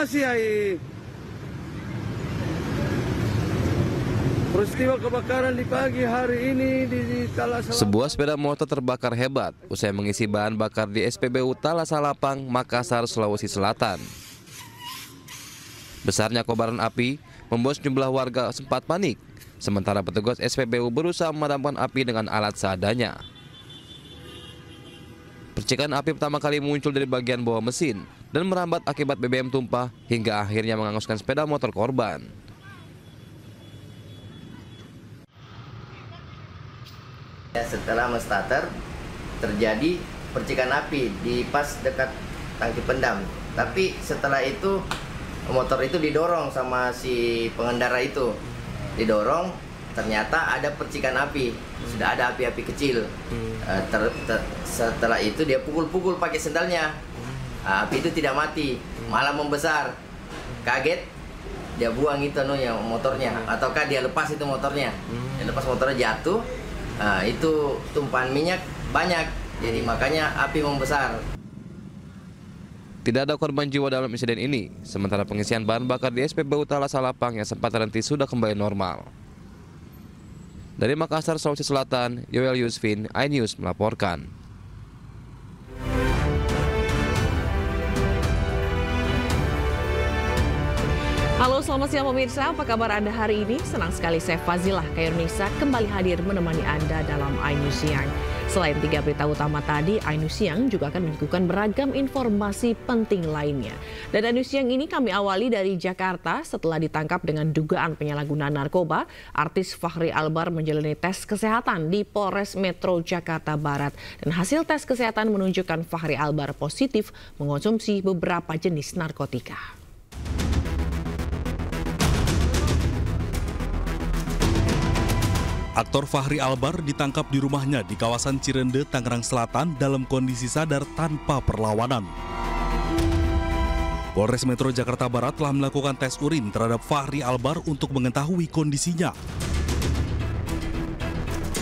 informasi peristiwa kebakaran di pagi hari ini di Talasalapang. Sebuah sepeda motor terbakar hebat usai mengisi bahan bakar di SPBU Talasalapang, Makassar, Sulawesi Selatan. Besarnya kobaran api membuat sejumlah warga sempat panik, sementara petugas SPBU berusaha memadamkan api dengan alat seadanya. Percikan api pertama kali muncul dari bagian bawah mesin dan merambat akibat BBM tumpah hingga akhirnya menghanguskan sepeda motor korban. Setelah menstarter, terjadi percikan api di pas dekat tangki pendam. Tapi setelah itu motor itu didorong sama si pengendara itu. Didorong, ternyata ada percikan api. Sudah ada api-api kecil. Setelah itu dia pukul-pukul pakai sendalnya. Api itu tidak mati, malah membesar. Kaget, dia buang itu motornya. Ataukah dia lepas itu motornya. Dia lepas motornya jatuh. Itu tumpahan minyak banyak, jadi makanya api membesar. Tidak ada korban jiwa dalam insiden ini, sementara pengisian bahan bakar di SPBU Talasalapang yang sempat terhenti sudah kembali normal. Dari Makassar, Sulawesi Selatan, Yoel Yusfin, iNews melaporkan. Halo, selamat siang pemirsa. Apa kabar Anda hari ini? Senang sekali saya Fazilah Khairunisa kembali hadir menemani Anda dalam iNews Siang. Selain 3 berita utama tadi, iNews Siang juga akan menyuguhkan beragam informasi penting lainnya. Dan iNews Siang ini kami awali dari Jakarta. Setelah ditangkap dengan dugaan penyalahgunaan narkoba, artis Fachri Albar menjalani tes kesehatan di Polres Metro Jakarta Barat. Dan hasil tes kesehatan menunjukkan Fachri Albar positif mengonsumsi beberapa jenis narkotika. Aktor Fachri Albar ditangkap di rumahnya di kawasan Cirende, Tangerang Selatan dalam kondisi sadar tanpa perlawanan. Polres Metro Jakarta Barat telah melakukan tes urin terhadap Fachri Albar untuk mengetahui kondisinya.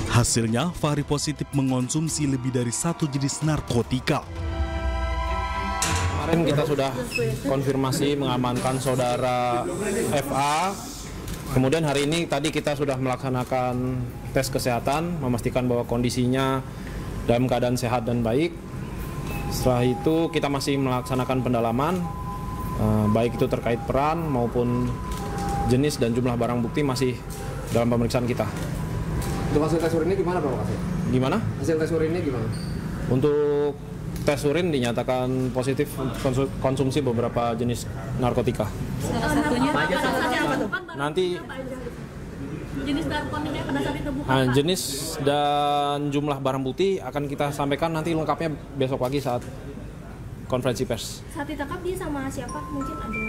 Hasilnya, Fachri positif mengonsumsi lebih dari 1 jenis narkotika. Kemarin kita sudah konfirmasi mengamankan saudara FA. Kemudian hari ini tadi kita sudah melaksanakan tes kesehatan, memastikan bahwa kondisinya dalam keadaan sehat dan baik. Setelah itu kita masih melaksanakan pendalaman, baik itu terkait peran maupun jenis dan jumlah barang bukti masih dalam pemeriksaan kita. Untuk hasil tes urinnya gimana Pak? Gimana? Hasil tes urinnya gimana? Untuk tes urin dinyatakan positif konsumsi beberapa jenis narkotika. Nanti jenis narkotika pada saat itu jenis dan jumlah barang bukti akan kita sampaikan nanti lengkapnya besok pagi saat konferensi pers. Saat ditangkap dia sama siapa? Mungkin ada.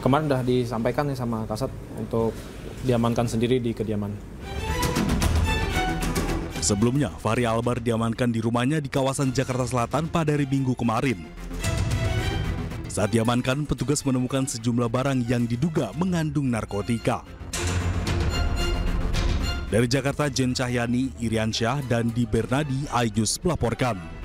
Kemarin sudah disampaikan sama Kasat untuk diamankan sendiri di kediaman. Sebelumnya, Fachri Albar diamankan di rumahnya di kawasan Jakarta Selatan pada hari Minggu kemarin. Saat diamankan, petugas menemukan sejumlah barang yang diduga mengandung narkotika. Dari Jakarta, Jen Cahyani, Iriansyah, dan Di Bernadi, iNews melaporkan.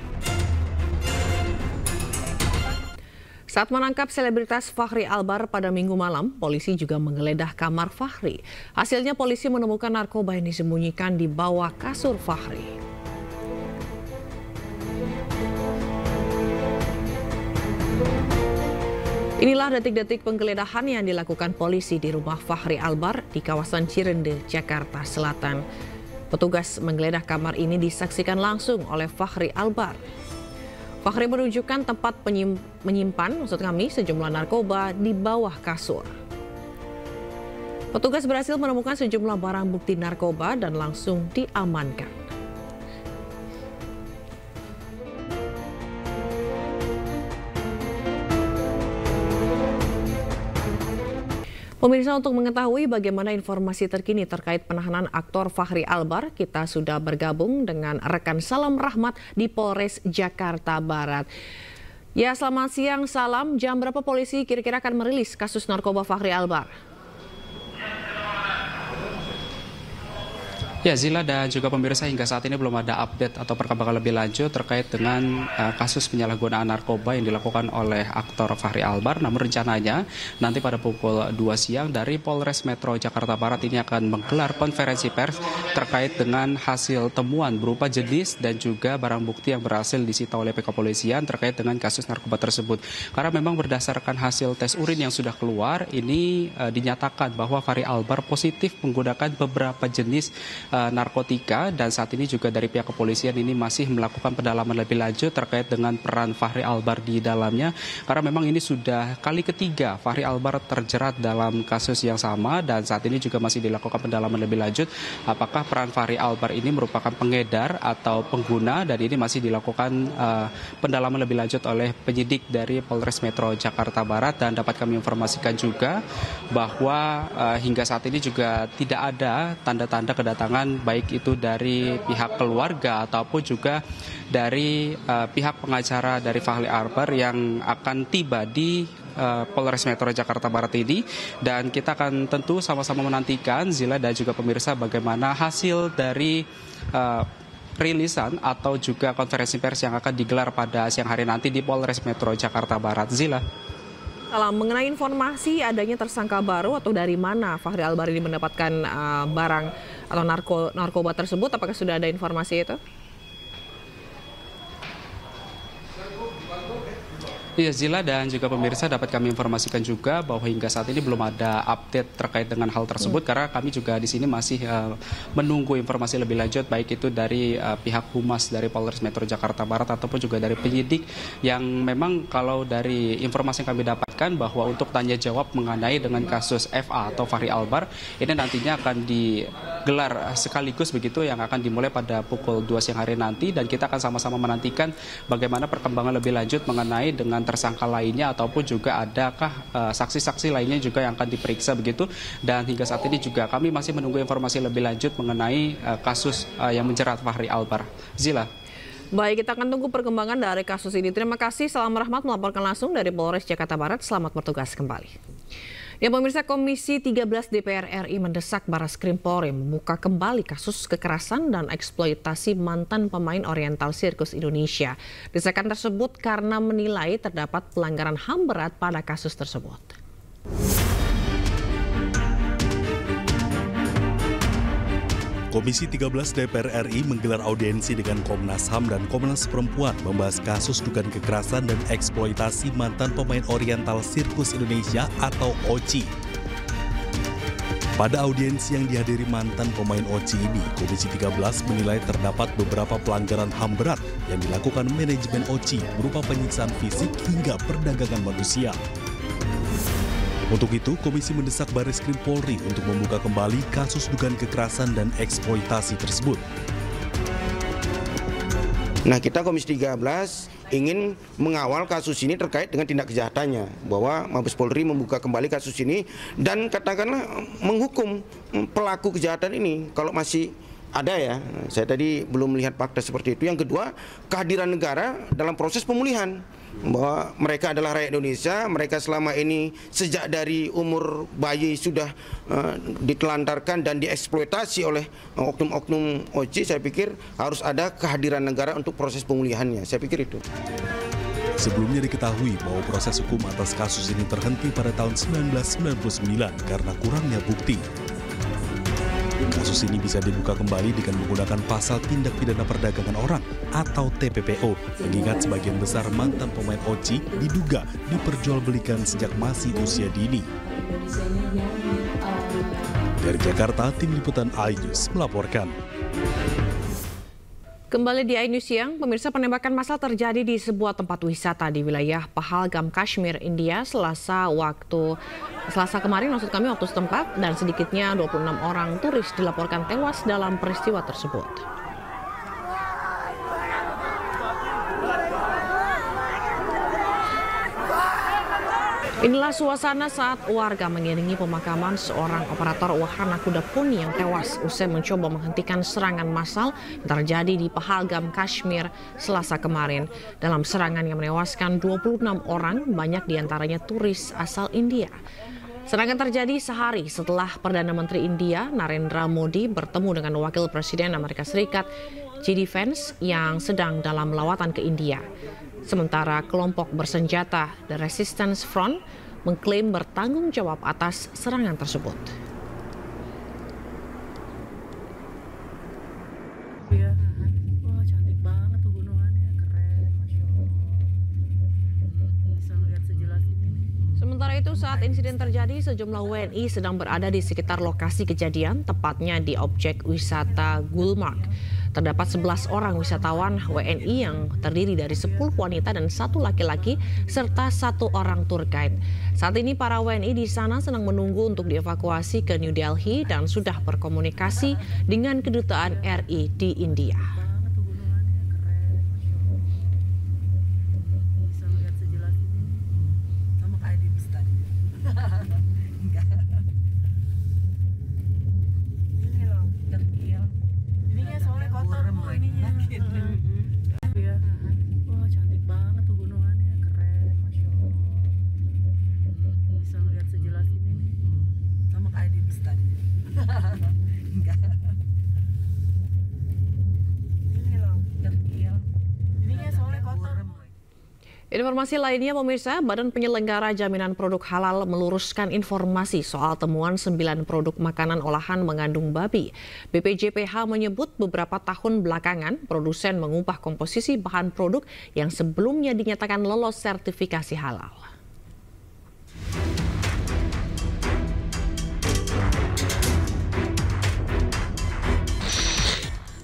Saat menangkap selebritas Fachri Albar pada Minggu malam, polisi juga menggeledah kamar Fachri. Hasilnya polisi menemukan narkoba yang disembunyikan di bawah kasur Fachri. Inilah detik-detik penggeledahan yang dilakukan polisi di rumah Fachri Albar di kawasan Cirende, Jakarta Selatan. Petugas menggeledah kamar ini disaksikan langsung oleh Fachri Albar. Fachri menunjukkan tempat menyimpan sejumlah narkoba di bawah kasur. Petugas berhasil menemukan sejumlah barang bukti narkoba dan langsung diamankan. Pemirsa, untuk mengetahui bagaimana informasi terkini terkait penahanan aktor Fachri Albar, kita sudah bergabung dengan rekan Salam Rahmat di Polres Jakarta Barat. Ya, selamat siang Salam. Jam berapa polisi kira-kira akan merilis kasus narkoba Fachri Albar? Ya, Zila dan juga pemirsa, hingga saat ini belum ada update atau perkembangan lebih lanjut terkait dengan kasus penyalahgunaan narkoba yang dilakukan oleh aktor Fachri Albar. Namun rencananya nanti pada pukul 2 siang dari Polres Metro Jakarta Barat ini akan menggelar konferensi pers terkait dengan hasil temuan berupa jenis dan juga barang bukti yang berhasil disita oleh pihak kepolisian terkait dengan kasus narkoba tersebut. Karena memang berdasarkan hasil tes urin yang sudah keluar, ini dinyatakan bahwa Fachri Albar positif menggunakan beberapa jenis narkotika, dan saat ini juga dari pihak kepolisian ini masih melakukan pendalaman lebih lanjut terkait dengan peran Fachri Albar di dalamnya, karena memang ini sudah kali ketiga Fachri Albar terjerat dalam kasus yang sama, dan saat ini juga masih dilakukan pendalaman lebih lanjut apakah peran Fachri Albar ini merupakan pengedar atau pengguna, dan ini masih dilakukan pendalaman lebih lanjut oleh penyidik dari Polres Metro Jakarta Barat. Dan dapat kami informasikan juga bahwa hingga saat ini juga tidak ada tanda-tanda kedatangan baik itu dari pihak keluarga ataupun juga dari pihak pengacara dari Fachri Albar yang akan tiba di Polres Metro Jakarta Barat ini, dan kita akan tentu sama-sama menantikan, Zila dan juga pemirsa, bagaimana hasil dari rilisan atau juga konferensi pers yang akan digelar pada siang hari nanti di Polres Metro Jakarta Barat. Zila. Kalau mengenai informasi adanya tersangka baru atau dari mana Fachri Albar ini mendapatkan barang atau narkoba tersebut, apakah sudah ada informasi itu? Iya, Zila dan juga pemirsa, dapat kami informasikan juga bahwa hingga saat ini belum ada update terkait dengan hal tersebut, karena kami juga di sini masih menunggu informasi lebih lanjut baik itu dari pihak humas dari Polres Metro Jakarta Barat ataupun juga dari penyidik, yang memang kalau dari informasi yang kami dapatkan bahwa untuk tanya jawab mengenai dengan kasus FA atau Fachri Albar ini nantinya akan digelar sekaligus begitu, yang akan dimulai pada pukul 2 siang hari nanti, dan kita akan sama-sama menantikan bagaimana perkembangan lebih lanjut mengenai dengan tersangka lainnya ataupun juga adakah saksi-saksi lainnya juga yang akan diperiksa begitu. Dan hingga saat ini juga kami masih menunggu informasi lebih lanjut mengenai kasus yang menjerat Fachri Albar. Zila. Baik, kita akan tunggu perkembangan dari kasus ini. Terima kasih, Salam Rahmat melaporkan langsung dari Polres Jakarta Barat. Selamat bertugas kembali. Ya, pemirsa, Komisi 13 DPR RI mendesak Barreskrim Polri membuka kembali kasus kekerasan dan eksploitasi mantan pemain Oriental Sirkus Indonesia. Desakan tersebut karena menilai terdapat pelanggaran HAM berat pada kasus tersebut. Komisi 13 DPR RI menggelar audiensi dengan Komnas HAM dan Komnas Perempuan membahas kasus dugaan kekerasan dan eksploitasi mantan pemain Oriental Sirkus Indonesia atau OCI. Pada audiensi yang dihadiri mantan pemain OCI ini, Komisi 13 menilai terdapat beberapa pelanggaran HAM berat yang dilakukan manajemen OCI berupa penyiksaan fisik hingga perdagangan manusia. Untuk itu, Komisi mendesak Barreskrim Polri untuk membuka kembali kasus dugaan kekerasan dan eksploitasi tersebut. Nah, kita Komisi 13 ingin mengawal kasus ini terkait dengan tindak kejahatannya, bahwa Mabes Polri membuka kembali kasus ini dan katakanlah menghukum pelaku kejahatan ini kalau masih ada ya. Saya tadi belum melihat fakta seperti itu. Yang kedua, kehadiran negara dalam proses pemulihan, bahwa mereka adalah rakyat Indonesia, mereka selama ini sejak dari umur bayi sudah ditelantarkan dan dieksploitasi oleh oknum-oknum OCI. Saya pikir harus ada kehadiran negara untuk proses pemulihannya. Saya pikir itu. Sebelumnya diketahui bahwa proses hukum atas kasus ini terhenti pada tahun 1999 karena kurangnya bukti. Kasus ini bisa dibuka kembali dengan menggunakan pasal tindak pidana perdagangan orang atau TPPO, mengingat sebagian besar mantan pemain OCI diduga diperjualbelikan sejak masih usia dini. Dari Jakarta, tim liputan iNews melaporkan. Kembali di iNews Siang, pemirsa, penembakan massal terjadi di sebuah tempat wisata di wilayah Pahalgam, Kashmir, India, Selasa kemarin waktu setempat, dan sedikitnya 26 orang turis dilaporkan tewas dalam peristiwa tersebut. Inilah suasana saat warga mengiringi pemakaman seorang operator wahana kuda poni yang tewas usai mencoba menghentikan serangan massal yang terjadi di Pahalgam, Kashmir, Selasa kemarin. Dalam serangan yang menewaskan 26 orang, banyak diantaranya turis asal India. Serangan terjadi sehari setelah Perdana Menteri India Narendra Modi bertemu dengan Wakil Presiden Amerika Serikat JD Vance yang sedang dalam lawatan ke India. Sementara kelompok bersenjata The Resistance Front mengklaim bertanggung jawab atas serangan tersebut. Wah, cantik banget tuh gunungannya, keren, Masya Allah. Bisa lihat sejelas ini. Sementara itu, saat insiden terjadi, sejumlah WNI sedang berada di sekitar lokasi kejadian, tepatnya di objek wisata Gulmarg. Terdapat 11 orang wisatawan WNI yang terdiri dari 10 wanita dan 1 laki-laki serta 1 orang tour guide. Saat ini para WNI di sana sedang menunggu untuk dievakuasi ke New Delhi dan sudah berkomunikasi dengan kedutaan RI di India. Wah, cantik banget tuh gunungannya, keren, Masya Allah. Bisa lihat sejelas ini nih. Sama kayak di bis tadi. Enggak. Ini loh, kecil. Ininya soalnya kotor. Informasi lainnya, pemirsa, Badan Penyelenggara Jaminan Produk Halal meluruskan informasi soal temuan 9 produk makanan olahan mengandung babi. BPJPH menyebut beberapa tahun belakangan produsen mengubah komposisi bahan produk yang sebelumnya dinyatakan lolos sertifikasi halal.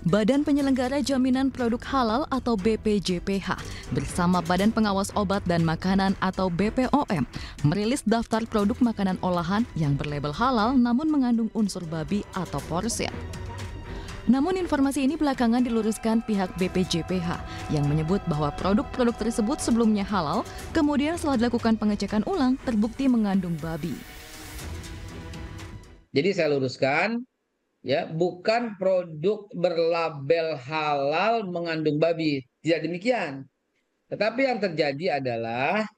Badan Penyelenggara Jaminan Produk Halal atau BPJPH bersama Badan Pengawas Obat dan Makanan atau BPOM merilis daftar produk makanan olahan yang berlabel halal namun mengandung unsur babi atau porsin. Namun informasi ini belakangan diluruskan pihak BPJPH yang menyebut bahwa produk-produk tersebut sebelumnya halal, kemudian setelah dilakukan pengecekan ulang terbukti mengandung babi. Jadi saya luruskan, ya, bukan produk berlabel halal mengandung babi, tidak demikian. Tetapi yang terjadi adalah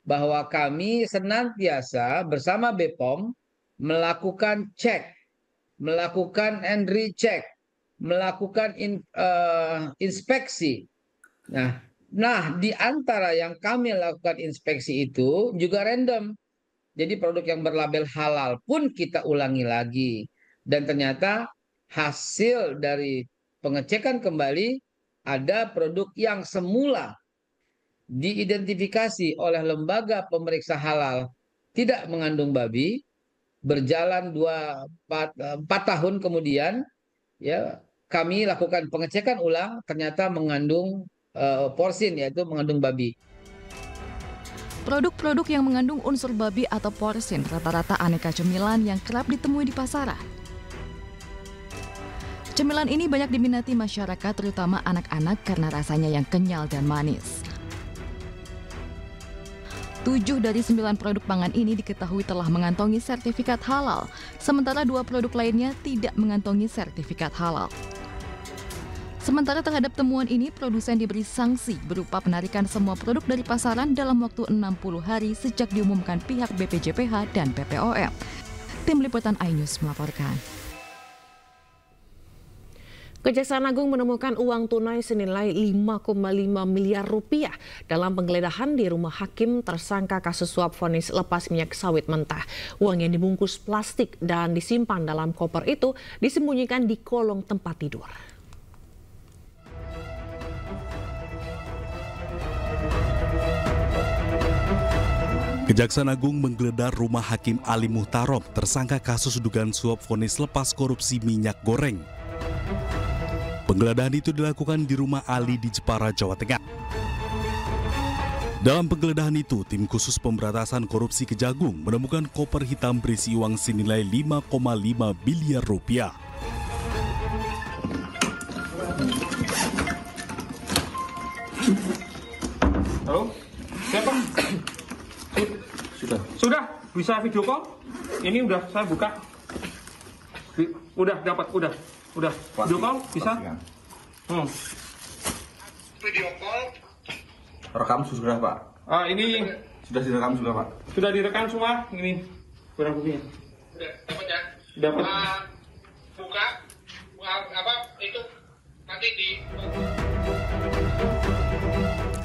bahwa kami senantiasa bersama BPOM melakukan cek, melakukan and recheck, melakukan inspeksi. Nah, di antara yang kami lakukan inspeksi itu juga random. Jadi produk yang berlabel halal pun kita ulangi lagi. Dan ternyata hasil dari pengecekan kembali ada produk yang semula diidentifikasi oleh lembaga pemeriksa halal tidak mengandung babi, berjalan 4 tahun kemudian, ya, kami lakukan pengecekan ulang, ternyata mengandung porsin, yaitu mengandung babi. Produk-produk yang mengandung unsur babi atau porsin rata-rata aneka cemilan yang kerap ditemui di pasaran. Cemilan ini banyak diminati masyarakat, terutama anak-anak karena rasanya yang kenyal dan manis. 7 dari 9 produk pangan ini diketahui telah mengantongi sertifikat halal, sementara 2 produk lainnya tidak mengantongi sertifikat halal. Sementara terhadap temuan ini, produsen diberi sanksi berupa penarikan semua produk dari pasaran dalam waktu 60 hari sejak diumumkan pihak BPJPH dan BPOM. Tim Liputan iNews melaporkan. Kejaksaan Agung menemukan uang tunai senilai 5,5 miliar rupiah dalam penggeledahan di rumah hakim tersangka kasus suap vonis lepas minyak sawit mentah. Uang yang dibungkus plastik dan disimpan dalam koper itu disembunyikan di kolong tempat tidur. Kejaksaan Agung menggeledah rumah Hakim Ali Muhtarom tersangka kasus dugaan suap vonis lepas korupsi minyak goreng. Penggeledahan itu dilakukan di rumah Ali di Jepara, Jawa Tengah. Dalam penggeledahan itu, tim khusus pemberantasan korupsi Kejagung menemukan koper hitam berisi uang senilai 5,5 miliar rupiah. Halo, siapa? Sudah, bisa video call? Ini udah saya buka. Udah dapat, udah. Video call bisa? Video call. Rekam sudah, Pak. Ini sudah direkam sudah, Pak. Sudah direkam semua. Ini kurang lebih. Udah dapat ya? Dapat. Buka apa itu nanti di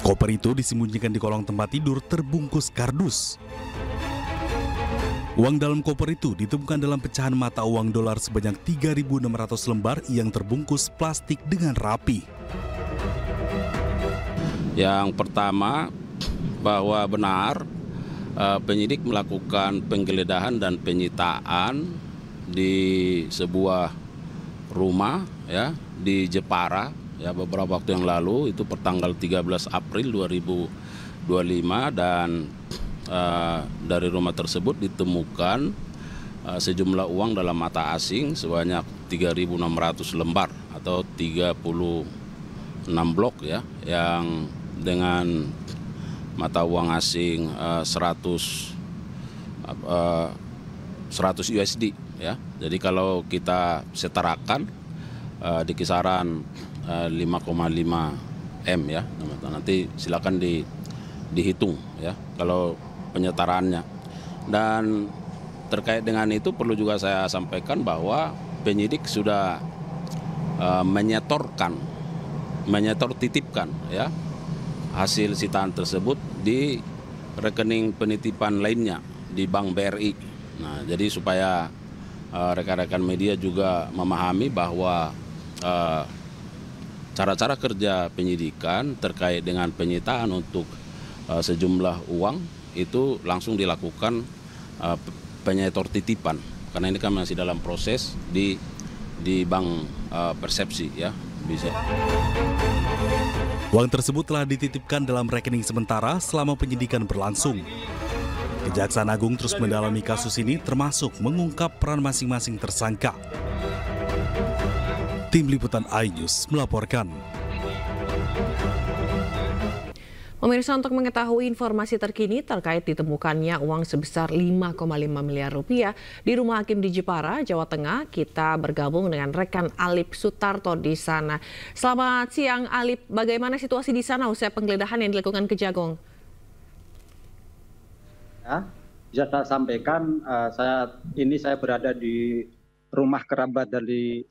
Koper itu disembunyikan di kolong tempat tidur terbungkus kardus. Uang dalam koper itu ditemukan dalam pecahan mata uang dolar sebanyak 3.600 lembar yang terbungkus plastik dengan rapi. Yang pertama, bahwa benar penyidik melakukan penggeledahan dan penyitaan di sebuah rumah ya di Jepara ya beberapa waktu yang lalu, itu pertanggal 13 April 2025, dan dari rumah tersebut ditemukan sejumlah uang dalam mata asing sebanyak 3.600 lembar atau 36 blok ya, yang dengan mata uang asing 100 USD ya. Jadi kalau kita setarakan di kisaran 5,5 M ya. Nanti silakan dihitung ya kalau penyetaraannya. Dan terkait dengan itu perlu juga saya sampaikan bahwa penyidik sudah menyetor titipkan ya hasil sitaan tersebut di rekening penitipan lainnya di Bank BRI. Nah, jadi supaya rekan-rekan media juga memahami bahwa cara-cara kerja penyidikan terkait dengan penyitaan untuk sejumlah uang itu langsung dilakukan penyetor titipan, karena ini kan masih dalam proses di Bank Persepsi ya. Bisa. Uang tersebut telah dititipkan dalam rekening sementara selama penyidikan berlangsung. Kejaksaan Agung terus mendalami kasus ini termasuk mengungkap peran masing-masing tersangka. Tim Liputan iNews melaporkan. Pemirsa, untuk mengetahui informasi terkini terkait ditemukannya uang sebesar 5,5 miliar rupiah di rumah hakim di Jepara, Jawa Tengah, kita bergabung dengan rekan Alip Sutarto di sana. Selamat siang, Alip. Bagaimana situasi di sana usai penggeledahan yang dilakukan Kejagung? Ya, bisa saya sampaikan, saya berada di rumah kerabat dari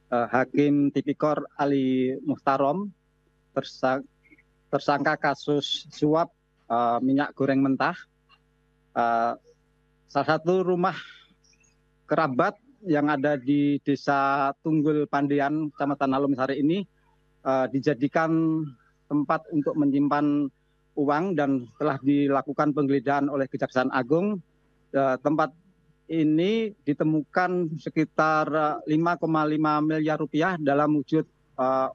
Hakim Tipikor Ali Muhtarom, tersangka kasus suap minyak goreng mentah. Salah satu rumah kerabat yang ada di Desa Tunggul Pandian, Kecamatan Halomsari ini dijadikan tempat untuk menyimpan uang dan telah dilakukan penggeledahan oleh Kejaksaan Agung. Tempat ini ditemukan sekitar 5,5 miliar rupiah dalam wujud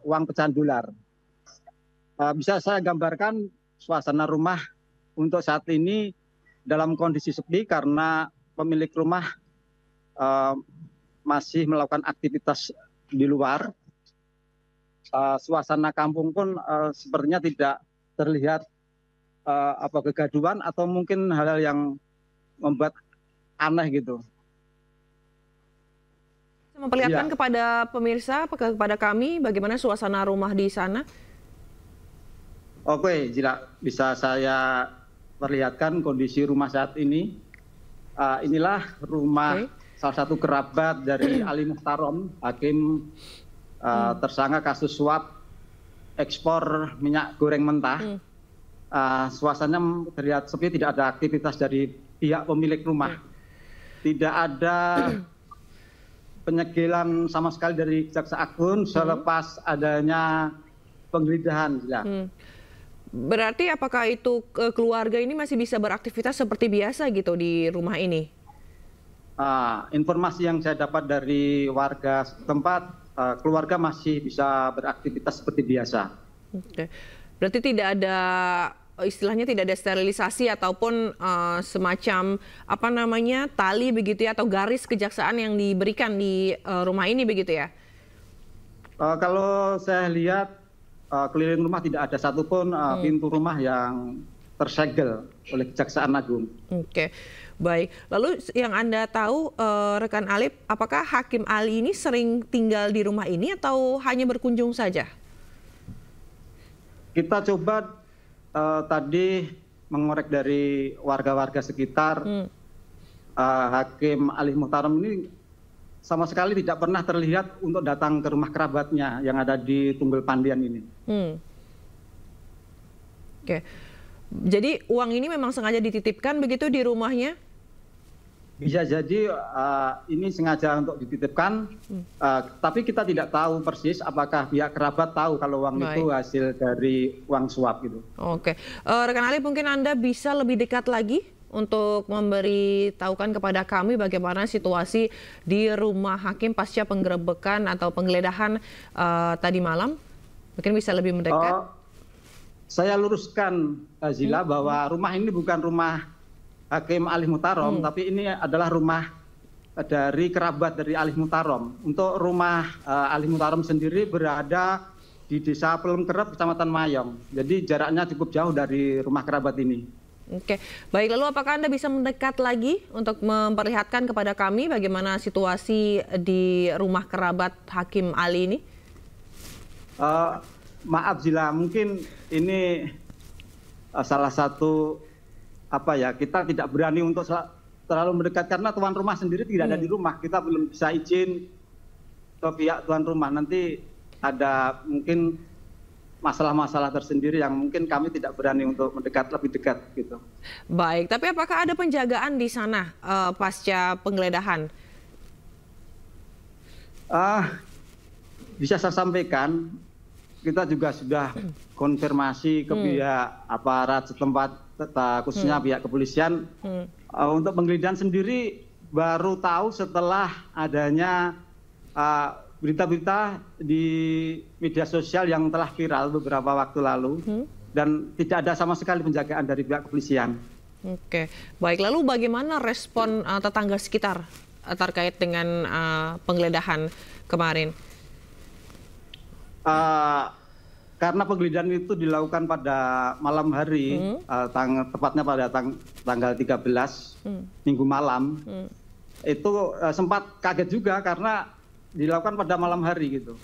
uang pecahan dolar. Bisa saya gambarkan suasana rumah untuk saat ini dalam kondisi sepi karena pemilik rumah masih melakukan aktivitas di luar. Suasana kampung pun sepertinya tidak terlihat kegaduhan atau mungkin hal-hal yang membuat aneh gitu. Memperlihatkan kepada pemirsa, kepada kami, bagaimana suasana rumah di sana? Oke, bisa saya perlihatkan kondisi rumah saat ini. Inilah rumah salah satu kerabat dari Ali Muhtarom, hakim tersangka kasus suap ekspor minyak goreng mentah. Suasananya terlihat sepi, tidak ada aktivitas dari pihak pemilik rumah. Tidak ada penyegelan sama sekali dari Kejaksaan Agung selepas adanya penggeledahan. Berarti apakah itu keluarga ini masih bisa beraktivitas seperti biasa gitu di rumah ini? Informasi yang saya dapat dari warga setempat, keluarga masih bisa beraktivitas seperti biasa. Oke. Berarti tidak ada, istilahnya tidak ada sterilisasi ataupun semacam tali begitu ya, atau garis kejaksaan yang diberikan di rumah ini begitu ya? Kalau saya lihat keliling rumah tidak ada satupun pintu rumah yang tersegel oleh Kejaksaan Agung. Oke, baik. Lalu yang Anda tahu, rekan Alip, apakah Hakim Ali ini sering tinggal di rumah ini atau hanya berkunjung saja? Kita coba tadi mengorek dari warga-warga sekitar. Hakim Ali Muhtarom ini sama sekali tidak pernah terlihat untuk datang ke rumah kerabatnya yang ada di Tunggul Pandian ini. Oke, jadi uang ini memang sengaja dititipkan begitu di rumahnya? Bisa jadi ini sengaja untuk dititipkan, tapi kita tidak tahu persis apakah pihak kerabat tahu kalau uang itu hasil dari uang suap gitu. Oke, rekan Ali, mungkin Anda bisa lebih dekat lagi untuk memberitahukan kepada kami bagaimana situasi di rumah hakim pasca penggerebekan atau penggeledahan tadi malam. Mungkin bisa lebih mendekat. Saya luruskan, Zila, bahwa rumah ini bukan rumah Hakim Ali Muhtarom, tapi ini adalah rumah dari kerabat dari Ali Muhtarom. Untuk rumah Ali Muhtarom sendiri berada di Desa Pelem-Kerep, Kecamatan Mayong. Jadi jaraknya cukup jauh dari rumah kerabat ini. Oke, baik. Lalu apakah Anda bisa mendekat lagi untuk memperlihatkan kepada kami bagaimana situasi di rumah kerabat Hakim Ali ini? Maaf Zila, mungkin ini salah satu kita tidak berani untuk terlalu mendekat karena tuan rumah sendiri tidak ada di rumah. Kita belum bisa izin ke pihak tuan rumah. Nanti ada mungkin masalah-masalah tersendiri yang mungkin kami tidak berani untuk mendekat lebih dekat gitu. Baik, tapi apakah ada penjagaan di sana pasca penggeledahan? Bisa saya sampaikan, kita juga sudah konfirmasi ke pihak aparat setempat, khususnya pihak kepolisian. Untuk penggeledahan sendiri baru tahu setelah adanya berita-berita di media sosial yang telah viral beberapa waktu lalu, dan tidak ada sama sekali penjagaan dari pihak kepolisian. Oke, baik. Lalu bagaimana respon tetangga sekitar terkait dengan penggeledahan kemarin? Karena penggeledahan itu dilakukan pada malam hari, tepatnya pada tanggal 13 Minggu malam, itu sempat kaget juga karena dilakukan pada malam hari gitu.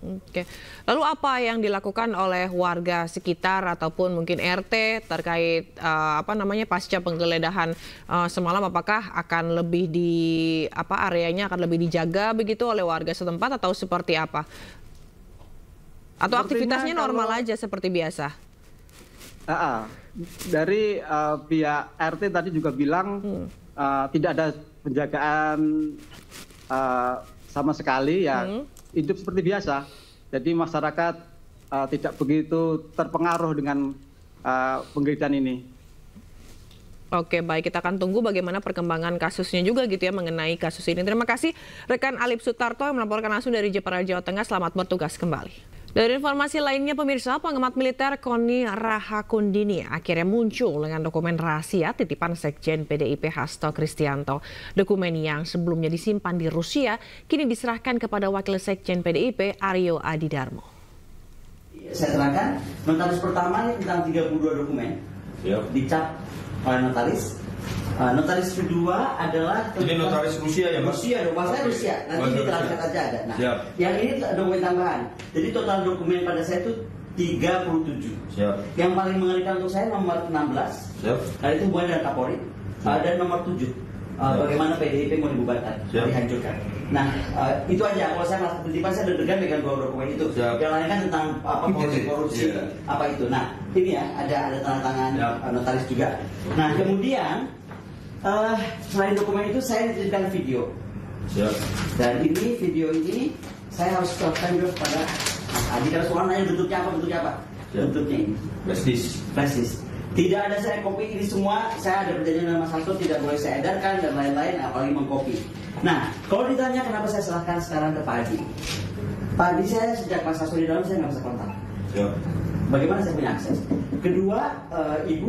Oke. Lalu apa yang dilakukan oleh warga sekitar ataupun mungkin RT terkait pasca penggeledahan semalam? Apakah akan lebih areanya akan lebih dijaga begitu oleh warga setempat atau seperti apa? Atau aktivitasnya normal aja seperti biasa? Dari pihak RT tadi juga bilang tidak ada penjagaan sama sekali, ya hidup seperti biasa. Jadi masyarakat tidak begitu terpengaruh dengan penggeledahan ini. Oke, baik, kita akan tunggu bagaimana perkembangan kasusnya juga gitu ya mengenai kasus ini. Terima kasih rekan Alip Sutarto yang melaporkan langsung dari Jepara, Jawa Tengah. Selamat bertugas kembali. Dari informasi lainnya, pemirsa, pengamat militer Koni Rahakundini akhirnya muncul dengan dokumen rahasia titipan Sekjen PDIP Hasto Kristianto. Dokumen yang sebelumnya disimpan di Rusia kini diserahkan kepada Wakil Sekjen PDIP Aryo Adidarmo. Saya terangkan, notaris pertama ini tentang 32 dokumen, dicap oleh notaris. Notaris kedua adalah jadi notaris Rusia ya, Mas? Rusia, bahasa Rusia. Nanti diterangkan aja ada. Nah, yang ini dokumen tambahan. Jadi total dokumen pada saya itu 37. Siap. Yang paling mengerikan untuk saya nomor 16. Siap. Nah, itu hubungan dengan Kapolri. Dan nomor 7. Bagaimana PDIP mau dibubarkan, dihancurkan. Nah, itu aja. Kalau saya merasa penelitian, saya deg-degan dengan 2 dokumen itu. Siap. Yang lain kan tentang korupsi, apa itu. Nah, ini ya, ada tanda tangan notaris juga. Nah, kemudian selain dokumen itu saya dititipkan video. Siap. Dan ini video ini saya harus serahkan juga kepada Mas Adi. Kalau soal nanya bentuknya apa? Bentuknya ini. Flash disk. Tidak ada saya copy ini semua. Saya ada perjanjian dengan Mas Hasto, tidak boleh saya edarkan dan lain-lain, apalagi mengcopy. Nah, kalau ditanya kenapa saya serahkan sekarang ke Pak Adi? Pak Adi saya sejak Mas Hasto di dalam saya nggak bisa kontak. Siap. Bagaimana saya punya akses? Kedua, Ibu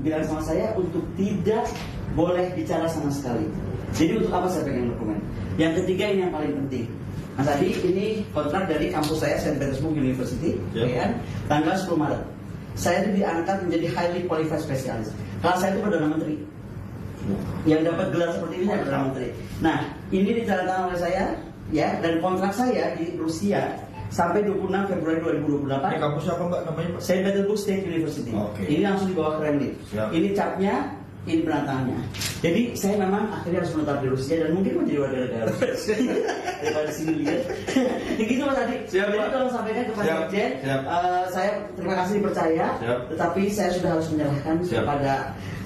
bilang sama saya untuk tidak boleh bicara sama sekali. Jadi untuk apa saya pegang dokumen? Yang ketiga ini yang paling penting. Mas Adi, ini kontrak dari kampus saya, St. Petersburg University, kan? Tanggal 10 Maret. Saya itu diangkat menjadi highly qualified specialist. Kelas saya itu Perdana Menteri. Yang dapat gelar seperti ini saya Perdana Menteri. Nah, ini ditandatangani oleh saya, ya, dan kontrak saya di Rusia sampai 26 Februari 2028. Ini kampusnya apa Mbak namanya? St. Petersburg State University. Ini langsung di bawah Kremlin. Ini capnya ini penantangnya. Jadi saya memang akhirnya harus menetap di Rusia dan mungkin menjadi warga negara Rusia daripada sini lihat. Gitu Mas Adi. Jadi tolong sampaikan kepada Sekjen, saya terima kasih dipercaya, tetapi saya sudah harus menyerahkan kepada,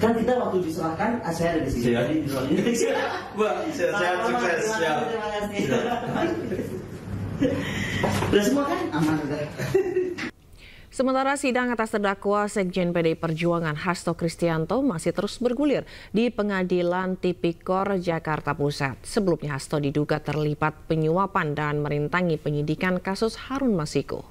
kan kita waktu diserahkan saya ada di sini. Jadi di luar ini. Sehat sukses. Terima kasih. Sudah semua kan? Aman sudah. Sementara sidang atas terdakwa Sekjen PDI Perjuangan Hasto Kristianto masih terus bergulir di Pengadilan Tipikor Jakarta Pusat. Sebelumnya Hasto diduga terlibat penyuapan dan merintangi penyidikan kasus Harun Masiku.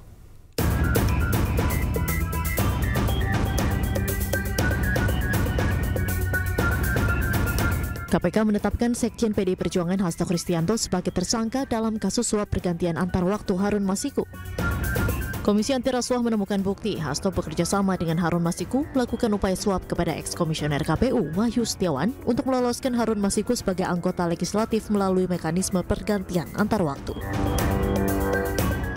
KPK menetapkan Sekjen PDI Perjuangan Hasto Kristianto sebagai tersangka dalam kasus suap pergantian antar waktu Harun Masiku. Komisi Anti Rasuah menemukan bukti Hasto bekerja sama dengan Harun Masiku melakukan upaya suap kepada eks-komisioner KPU Wahyu Setiawan untuk meloloskan Harun Masiku sebagai anggota legislatif melalui mekanisme pergantian antar waktu.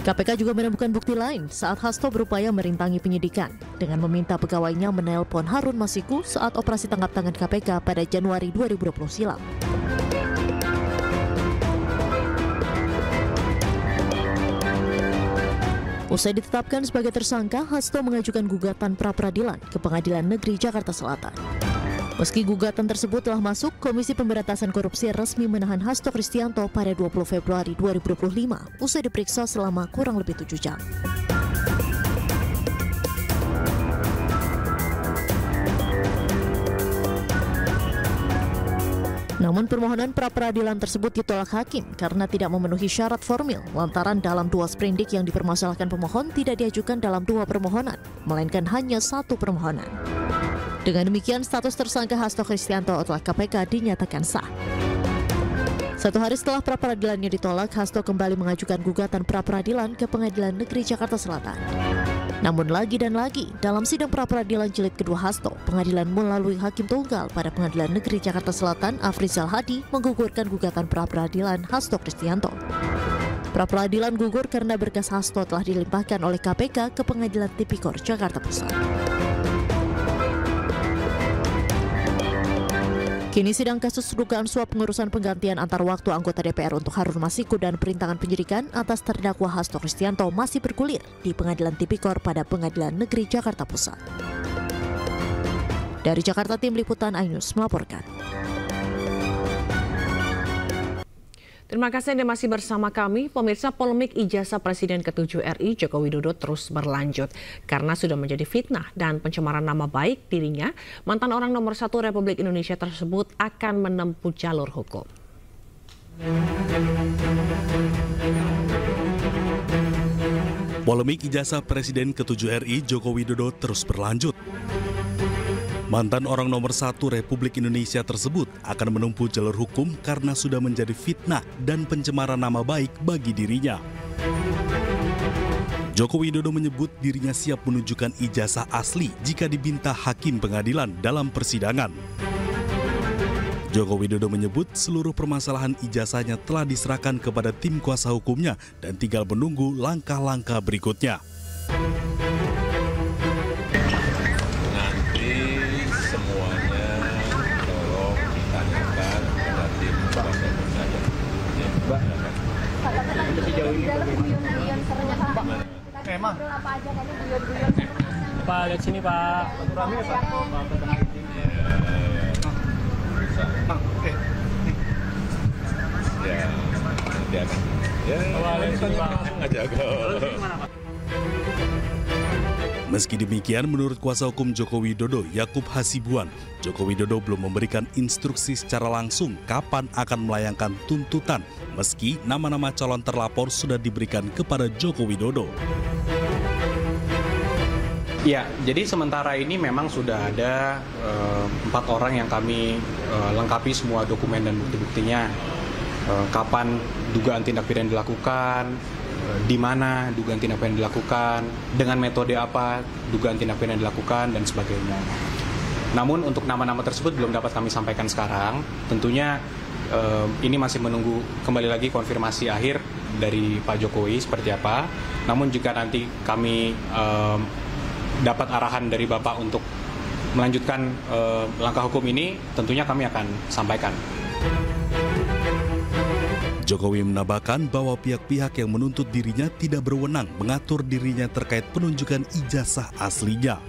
KPK juga menemukan bukti lain saat Hasto berupaya merintangi penyidikan dengan meminta pegawainya menelpon Harun Masiku saat operasi tangkap tangan KPK pada Januari 2020 silam. Usai ditetapkan sebagai tersangka, Hasto mengajukan gugatan pra-peradilan ke Pengadilan Negeri Jakarta Selatan. Meski gugatan tersebut telah masuk, Komisi Pemberantasan Korupsi resmi menahan Hasto Kristianto pada 20 Februari 2025, usai diperiksa selama kurang lebih 7 jam. Namun permohonan pra-peradilan tersebut ditolak hakim karena tidak memenuhi syarat formil lantaran dalam 2 sprindik yang dipermasalahkan pemohon tidak diajukan dalam 2 permohonan, melainkan hanya 1 permohonan. Dengan demikian, status tersangka Hasto Kristianto oleh KPK dinyatakan sah. 1 hari setelah pra-peradilannya ditolak, Hasto kembali mengajukan gugatan pra-peradilan ke Pengadilan Negeri Jakarta Selatan. Namun lagi dan lagi, dalam sidang pra-peradilan jilid kedua Hasto, pengadilan melalui hakim tunggal pada Pengadilan Negeri Jakarta Selatan, Afrizal Hadi, menggugurkan gugatan pra-peradilan Hasto Kristianto. Pra-peradilan gugur karena berkas Hasto telah dilimpahkan oleh KPK ke Pengadilan Tipikor Jakarta Pusat. Kini sidang kasus dugaan suap pengurusan penggantian antar waktu anggota DPR untuk Harun Masiku dan perintangan penyidikan atas terdakwa Hasto Kristianto masih bergulir di Pengadilan Tipikor pada Pengadilan Negeri Jakarta Pusat. Dari Jakarta, Tim Liputan iNews melaporkan. Terima kasih Anda masih bersama kami. Pemirsa, polemik ijazah Presiden ke-7 RI Joko Widodo terus berlanjut. Karena sudah menjadi fitnah dan pencemaran nama baik dirinya, mantan orang nomor 1 Republik Indonesia tersebut akan menempuh jalur hukum. Polemik ijazah Presiden ke-7 RI Joko Widodo terus berlanjut. Mantan orang nomor 1 Republik Indonesia tersebut akan menempuh jalur hukum karena sudah menjadi fitnah dan pencemaran nama baik bagi dirinya. Joko Widodo menyebut dirinya siap menunjukkan ijazah asli jika diminta hakim pengadilan dalam persidangan. Joko Widodo menyebut seluruh permasalahan ijazahnya telah diserahkan kepada tim kuasa hukumnya dan tinggal menunggu langkah-langkah berikutnya. Emang Pak, lihat sini Pak. Rame Pak. Oke. Ya, dia kan. Ya, lihat sini Pak. Meski demikian, menurut kuasa hukum Joko Widodo, Yakub Hasibuan, Joko Widodo belum memberikan instruksi secara langsung kapan akan melayangkan tuntutan, meski nama-nama calon terlapor sudah diberikan kepada Joko Widodo. Ya, jadi sementara ini memang sudah ada 4 orang yang kami lengkapi semua dokumen dan bukti-buktinya. Kapan dugaan tindak pidana dilakukan, di mana dugaan tindak pidana dilakukan, dengan metode apa dugaan tindak pidana dilakukan, dan sebagainya. Namun untuk nama-nama tersebut belum dapat kami sampaikan sekarang. Tentunya ini masih menunggu kembali lagi konfirmasi akhir dari Pak Jokowi seperti apa. Namun jika nanti kami dapat arahan dari Bapak untuk melanjutkan langkah hukum ini, tentunya kami akan sampaikan. Jokowi menambahkan bahwa pihak-pihak yang menuntut dirinya tidak berwenang mengatur dirinya terkait penunjukan ijazah aslinya.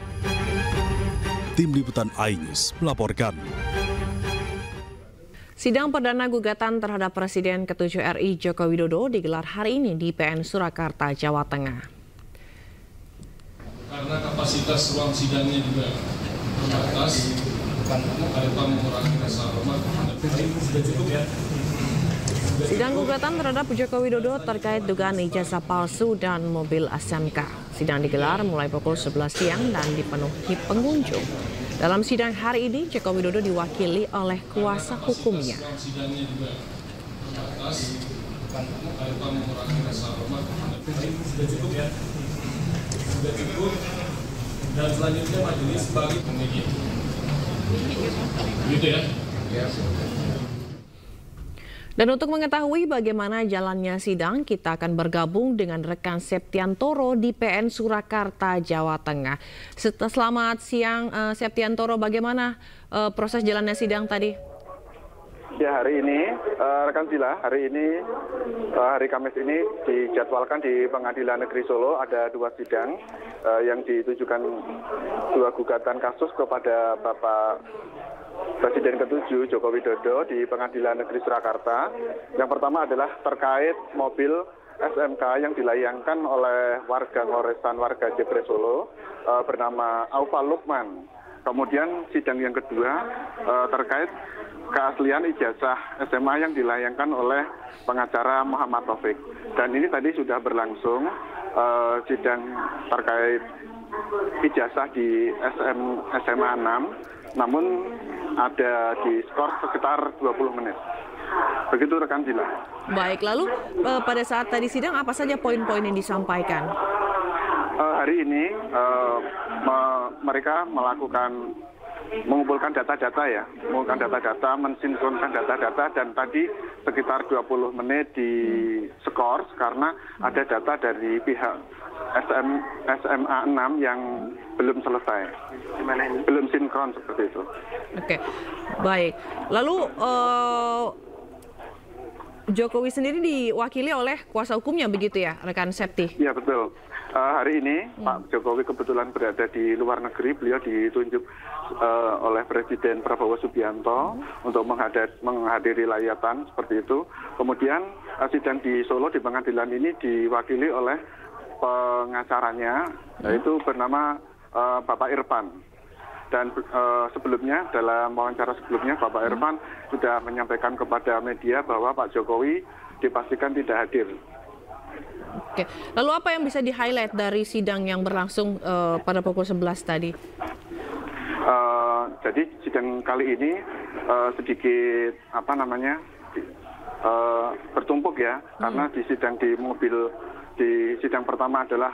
Tim Liputan iNews melaporkan. Sidang perdana gugatan terhadap Presiden ke-7 RI Joko Widodo digelar hari ini di PN Surakarta, Jawa Tengah. Karena kapasitas ruang sidangnya juga terbatas, tanpa mengurangi rasa hormat. Sudah cukup ya. Sidang gugatan terhadap Joko Widodo terkait dugaan ijazah palsu dan mobil SMK. Sidang digelar mulai pukul 11 siang dan dipenuhi pengunjung. Dalam sidang hari ini, Joko Widodo diwakili oleh kuasa hukumnya. Sidangnya juga terbatas, tanpa mengurangi rasa hormat. Sudah cukup ya. Sudah cukup. Dan selanjutnya majelis bagi media. Gitu ya. Dan untuk mengetahui bagaimana jalannya sidang, kita akan bergabung dengan rekan Septiantoro di PN Surakarta, Jawa Tengah. Selamat siang, Septiantoro. Bagaimana proses jalannya sidang tadi? Ya, hari ini, rekan Sila, hari Kamis ini dijadwalkan di Pengadilan Negeri Solo ada 2 sidang yang ditujukan 2 gugatan kasus kepada Bapak Presiden ke-7 Joko Widodo di Pengadilan Negeri Surakarta. Yang pertama adalah terkait mobil SMK yang dilayangkan oleh warga Ngoresan, warga Jepres Solo bernama Aufa Lukman. Kemudian sidang yang kedua terkait keaslian ijazah SMA yang dilayangkan oleh pengacara Muhammad Taufik. Dan ini tadi sudah berlangsung sidang terkait ijazah di SMA 6. Namun ada di skor sekitar 20 menit. Begitu rekan Sila. Baik, lalu pada saat tadi sidang apa saja poin-poin yang disampaikan? Hari ini mereka mengumpulkan data-data, mensinkronkan data-data, dan tadi sekitar 20 menit di skor karena ada data dari pihak SMA 6 yang belum selesai, belum sinkron seperti itu. Oke, baik. Lalu Jokowi sendiri diwakili oleh kuasa hukumnya begitu ya, rekan Septi? Iya, betul. Hari ini Pak Jokowi kebetulan berada di luar negeri. Beliau ditunjuk oleh Presiden Prabowo Subianto untuk menghadiri layatan seperti itu. Kemudian sidang di Solo di pengadilan ini diwakili oleh pengacaranya, yaitu bernama Bapak Irfan. Dan sebelumnya, dalam wawancara sebelumnya, Bapak Irfan sudah menyampaikan kepada media bahwa Pak Jokowi dipastikan tidak hadir. Oke, lalu apa yang bisa di-highlight dari sidang yang berlangsung pada pukul 11 tadi? Jadi sidang kali ini sedikit bertumpuk ya, karena di sidang pertama adalah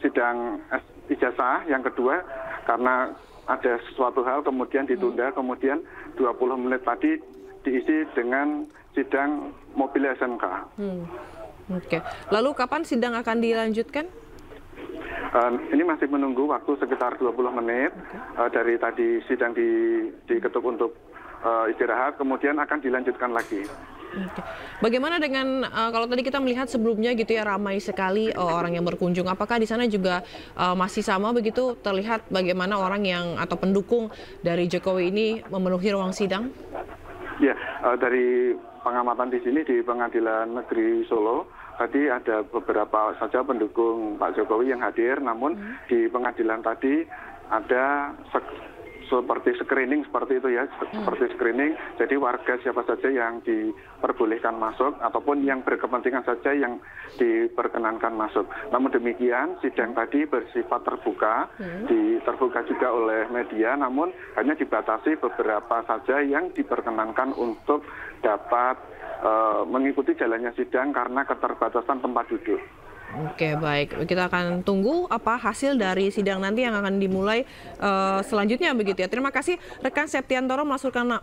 sidang ijazah, yang kedua karena ada sesuatu hal kemudian ditunda, kemudian 20 menit tadi diisi dengan sidang mobil SMK. Oke. Lalu kapan sidang akan dilanjutkan? Ini masih menunggu waktu sekitar 20 menit dari tadi sidang diketuk untuk istirahat, kemudian akan dilanjutkan lagi. Oke. Bagaimana dengan kalau tadi kita melihat sebelumnya gitu ya, ramai sekali orang yang berkunjung. Apakah di sana juga masih sama begitu, terlihat bagaimana orang yang atau pendukung dari Jokowi ini memenuhi ruang sidang? Ya, dari pengamatan di sini di Pengadilan Negeri Solo tadi ada beberapa saja pendukung Pak Jokowi yang hadir, namun di pengadilan tadi ada seperti screening seperti itu ya, seperti screening. Jadi warga siapa saja yang diperbolehkan masuk ataupun yang berkepentingan saja yang diperkenankan masuk. Namun demikian sidang tadi bersifat terbuka, terbuka juga oleh media, namun hanya dibatasi beberapa saja yang diperkenankan untuk dapat mengikuti jalannya sidang karena keterbatasan tempat duduk. Oke, baik. Kita akan tunggu apa hasil dari sidang nanti yang akan dimulai selanjutnya begitu ya. Terima kasih rekan Septiantoro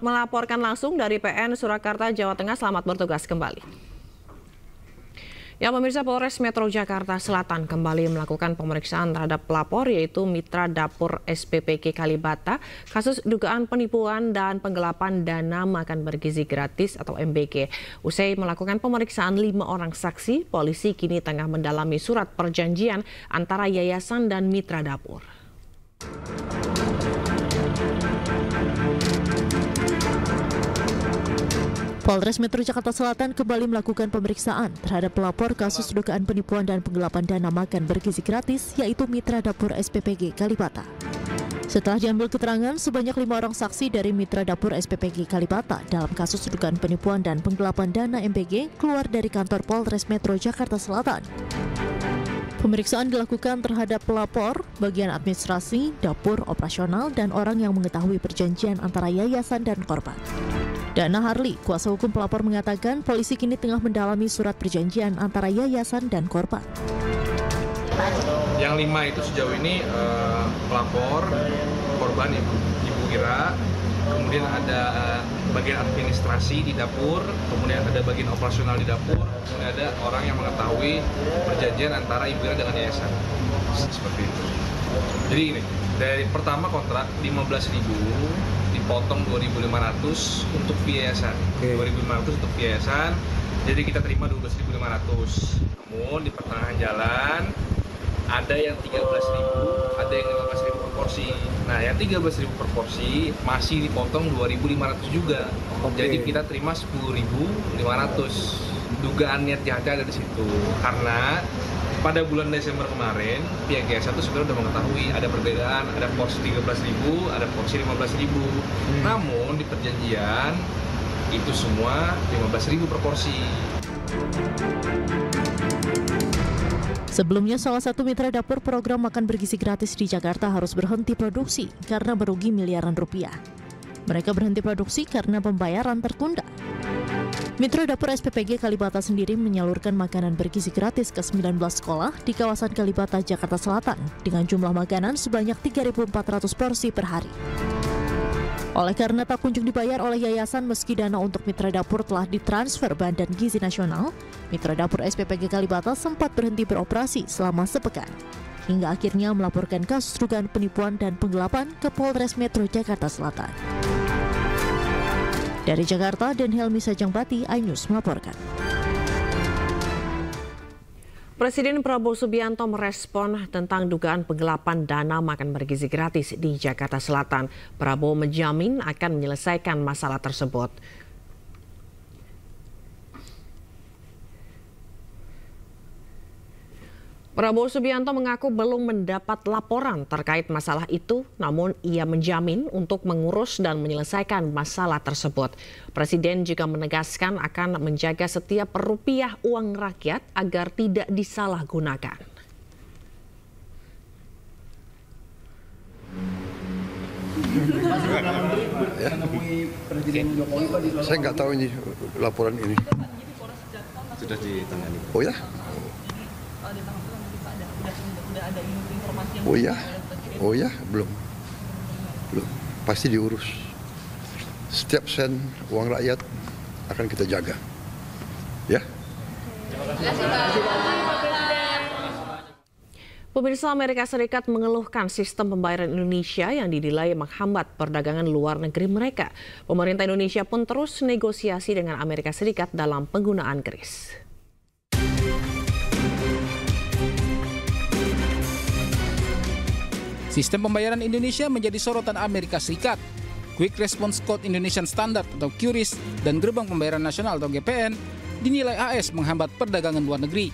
melaporkan langsung dari PN Surakarta, Jawa Tengah. Selamat bertugas kembali. Ya, pemirsa, Polres Metro Jakarta Selatan kembali melakukan pemeriksaan terhadap pelapor yaitu mitra dapur SPPG Kalibata kasus dugaan penipuan dan penggelapan dana makan bergizi gratis atau MBG. Usai melakukan pemeriksaan 5 orang saksi, polisi kini tengah mendalami surat perjanjian antara yayasan dan mitra dapur. Polres Metro Jakarta Selatan kembali melakukan pemeriksaan terhadap pelapor kasus dugaan penipuan dan penggelapan dana makan bergizi gratis, yaitu mitra dapur SPPG Kalibata. Setelah diambil keterangan, sebanyak 5 orang saksi dari mitra dapur SPPG Kalibata dalam kasus dugaan penipuan dan penggelapan dana MBG keluar dari kantor Polres Metro Jakarta Selatan. Pemeriksaan dilakukan terhadap pelapor, bagian administrasi, dapur, operasional, dan orang yang mengetahui perjanjian antara yayasan dan korban. Dana Harli, kuasa hukum pelapor, mengatakan polisi kini tengah mendalami surat perjanjian antara yayasan dan korban. Yang 5 itu sejauh ini pelapor, korban Ibu Ira, kemudian ada bagian administrasi di dapur, kemudian ada bagian operasional di dapur, kemudian ada orang yang mengetahui perjanjian antara Ibu Ira dengan yayasan. Seperti itu. Jadi ini, dari pertama kontrak 15.000 dipotong 2.500 untuk yayasan. 2.500 untuk yayasan. Jadi kita terima 12.500. Namun di pertengahan jalan ada yang 13.000, ada yang 15.000 per porsi. Nah, yang 13.000 per porsi masih dipotong 2.500 juga. Jadi kita terima 10.500. Dugaan niat jahatnya ada di situ. Karena pada bulan Desember kemarin, pihak yayasan itu sebenarnya sudah mengetahui ada perbedaan, ada porsi 13.000, ada porsi 15.000. Namun di perjanjian itu semua 15.000 per porsi. Sebelumnya, salah satu mitra dapur program makan bergizi gratis di Jakarta harus berhenti produksi karena merugi miliaran rupiah. Mereka berhenti produksi karena pembayaran tertunda. Mitra dapur SPPG Kalibata sendiri menyalurkan makanan bergizi gratis ke 19 sekolah di kawasan Kalibata, Jakarta Selatan dengan jumlah makanan sebanyak 3.400 porsi per hari. Oleh karena tak kunjung dibayar oleh yayasan meski dana untuk mitra dapur telah ditransfer Badan Gizi Nasional, mitra dapur SPPG Kalibata sempat berhenti beroperasi selama sepekan, hingga akhirnya melaporkan kasus dugaan penipuan dan penggelapan ke Polres Metro Jakarta Selatan. Dari Jakarta, dan Helmi Sajangbati, iNews melaporkan. Presiden Prabowo Subianto merespon tentang dugaan penggelapan dana makan bergizi gratis di Jakarta Selatan. Prabowo menjamin akan menyelesaikan masalah tersebut. Prabowo Subianto mengaku belum mendapat laporan terkait masalah itu, namun ia menjamin untuk mengurus dan menyelesaikan masalah tersebut. Presiden juga menegaskan akan menjaga setiap rupiah uang rakyat agar tidak disalahgunakan. Saya nggak tahu ini laporan ini. Sudah ditangani. Oh ya? Oh ya, belum. Pasti diurus. Setiap sen uang rakyat akan kita jaga. Ya. Pemirsa, Amerika Serikat mengeluhkan sistem pembayaran Indonesia yang dinilai menghambat perdagangan luar negeri mereka. Pemerintah Indonesia pun terus negosiasi dengan Amerika Serikat dalam penggunaan kris. Sistem pembayaran Indonesia menjadi sorotan Amerika Serikat. Quick Response Code Indonesian Standard atau QRIS dan Gerbang Pembayaran Nasional atau GPN dinilai AS menghambat perdagangan luar negeri.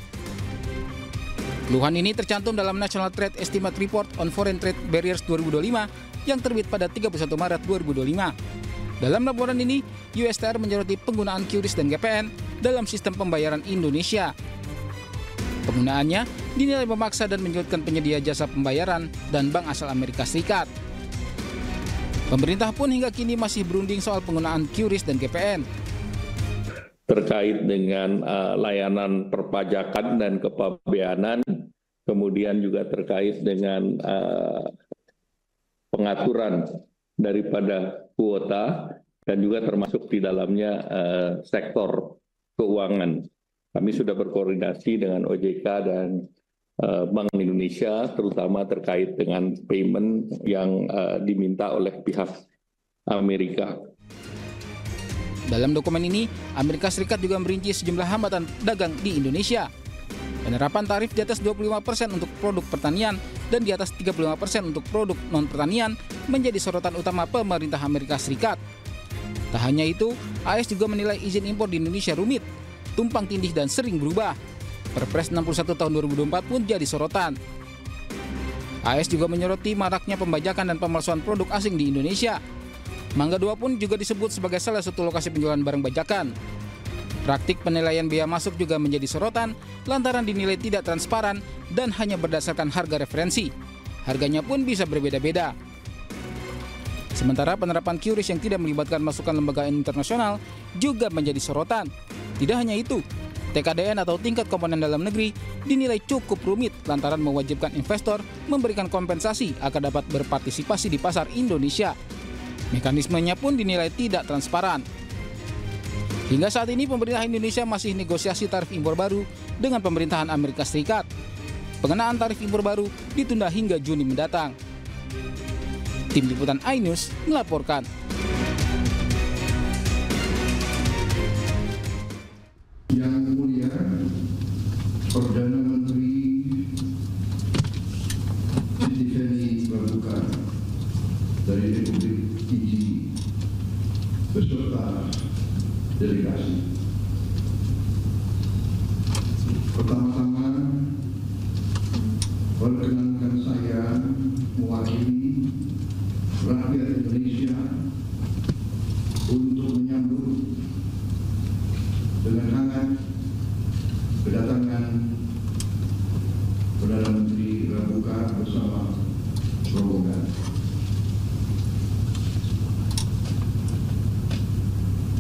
Keluhan ini tercantum dalam National Trade Estimate Report on Foreign Trade Barriers 2025 yang terbit pada 31 Maret 2025. Dalam laporan ini, USTR menyoroti penggunaan QRIS dan GPN dalam sistem pembayaran Indonesia. Penggunaannya dinilai memaksa dan menyulitkan penyedia jasa pembayaran dan bank asal Amerika Serikat. Pemerintah pun hingga kini masih berunding soal penggunaan QRIS dan GPN. Terkait dengan layanan perpajakan dan kepabeanan, kemudian juga terkait dengan pengaturan daripada kuota dan juga termasuk di dalamnya sektor keuangan. Kami sudah berkoordinasi dengan OJK dan Bank Indonesia, terutama terkait dengan payment yang diminta oleh pihak Amerika. Dalam dokumen ini, Amerika Serikat juga merinci sejumlah hambatan dagang di Indonesia. Penerapan tarif di atas 25% untuk produk pertanian dan di atas 35% untuk produk non-pertanian menjadi sorotan utama pemerintah Amerika Serikat. Tak hanya itu, AS juga menilai izin impor di Indonesia rumit, tumpang tindih dan sering berubah. Perpres 61 tahun 2024 pun jadi sorotan. AS juga menyoroti maraknya pembajakan dan pemalsuan produk asing di Indonesia. Mangga 2 pun juga disebut sebagai salah satu lokasi penjualan barang bajakan. Praktik penilaian biaya masuk juga menjadi sorotan lantaran dinilai tidak transparan dan hanya berdasarkan harga referensi. Harganya pun bisa berbeda-beda. Sementara penerapan QRIS yang tidak melibatkan masukan lembaga internasional juga menjadi sorotan. Tidak hanya itu, TKDN atau tingkat komponen dalam negeri dinilai cukup rumit lantaran mewajibkan investor memberikan kompensasi agar dapat berpartisipasi di pasar Indonesia. Mekanismenya pun dinilai tidak transparan. Hingga saat ini pemerintah Indonesia masih negosiasi tarif impor baru dengan pemerintahan Amerika Serikat. Pengenaan tarif impor baru ditunda hingga Juni mendatang. Tim Liputan iNews melaporkan. Yang mulia Perdana Menteri Siti Feni Praduka dari Republik Fiji beserta delegasi. Pertama-tama perkenankan saya mewakili rakyat Indonesia untuk menyambut dengan hangat kedatangan Perdana Menteri Praduka bersama rombongan.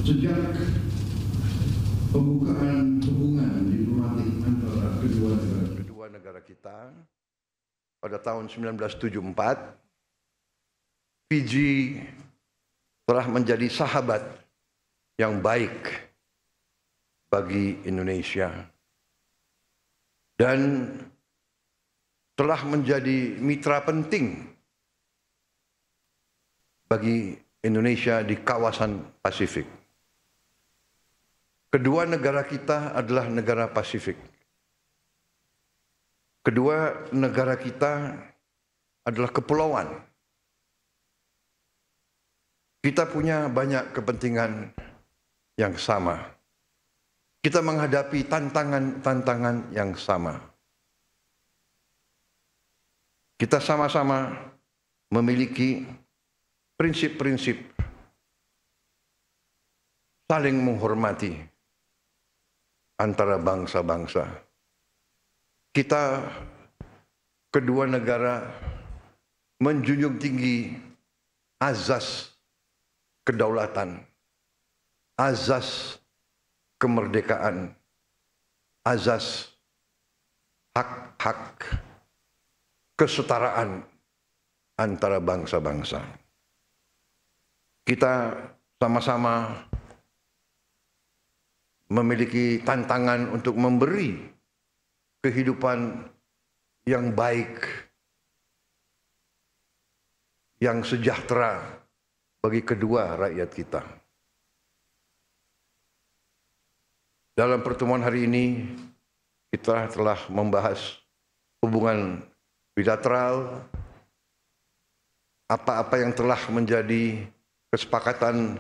Sejak pembukaan hubungan diplomatik antara kedua negara kita pada tahun 1974, Fiji telah menjadi sahabat yang baik bagi Indonesia dan telah menjadi mitra penting bagi Indonesia di kawasan Pasifik. Kedua negara kita adalah negara Pasifik. Kedua negara kita adalah kepulauan. Kita punya banyak kepentingan yang sama. Kita menghadapi tantangan-tantangan yang sama. Kita sama-sama memiliki prinsip-prinsip saling menghormati antara bangsa-bangsa. Kita kedua negara menjunjung tinggi azas kedaulatan, azas kemerdekaan, azas hak-hak kesetaraan antara bangsa-bangsa. Kita sama-sama memiliki tantangan untuk memberi kehidupan yang baik, yang sejahtera bagi kedua rakyat kita. Dalam pertemuan hari ini, kita telah membahas hubungan bilateral, apa-apa yang telah menjadi kesepakatan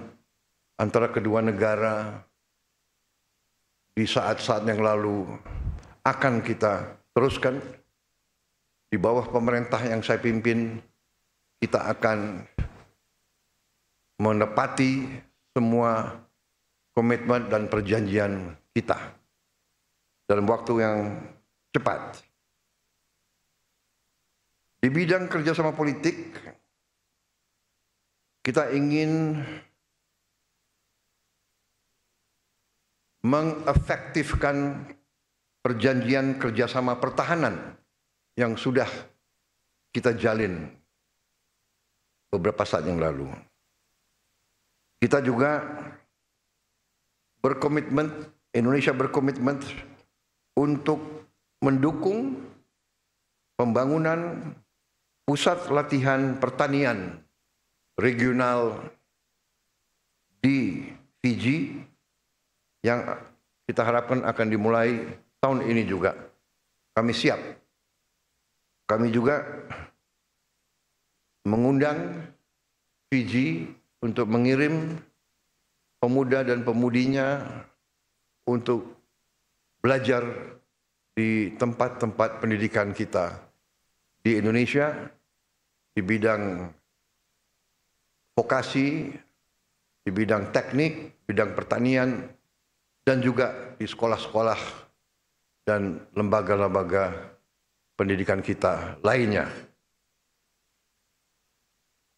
antara kedua negara di saat-saat yang lalu akan kita teruskan. Di bawah pemerintah yang saya pimpin, kita akan menepati semua komitmen dan perjanjian kita dalam waktu yang cepat. Di bidang kerjasama politik, kita ingin mengefektifkan perjanjian kerjasama pertahanan yang sudah kita jalin beberapa saat yang lalu. Kita juga berkomitmen Indonesia berkomitmen untuk mendukung pembangunan pusat latihan pertanian regional di Fiji yang kita harapkan akan dimulai tahun ini juga. Kami siap. Kami juga mengundang Fiji untuk mengirim pemuda dan pemudinya untuk belajar di tempat-tempat pendidikan kita di Indonesia di bidang vokasi, di bidang teknik, bidang pertanian, dan juga di sekolah-sekolah dan lembaga-lembaga pendidikan kita lainnya.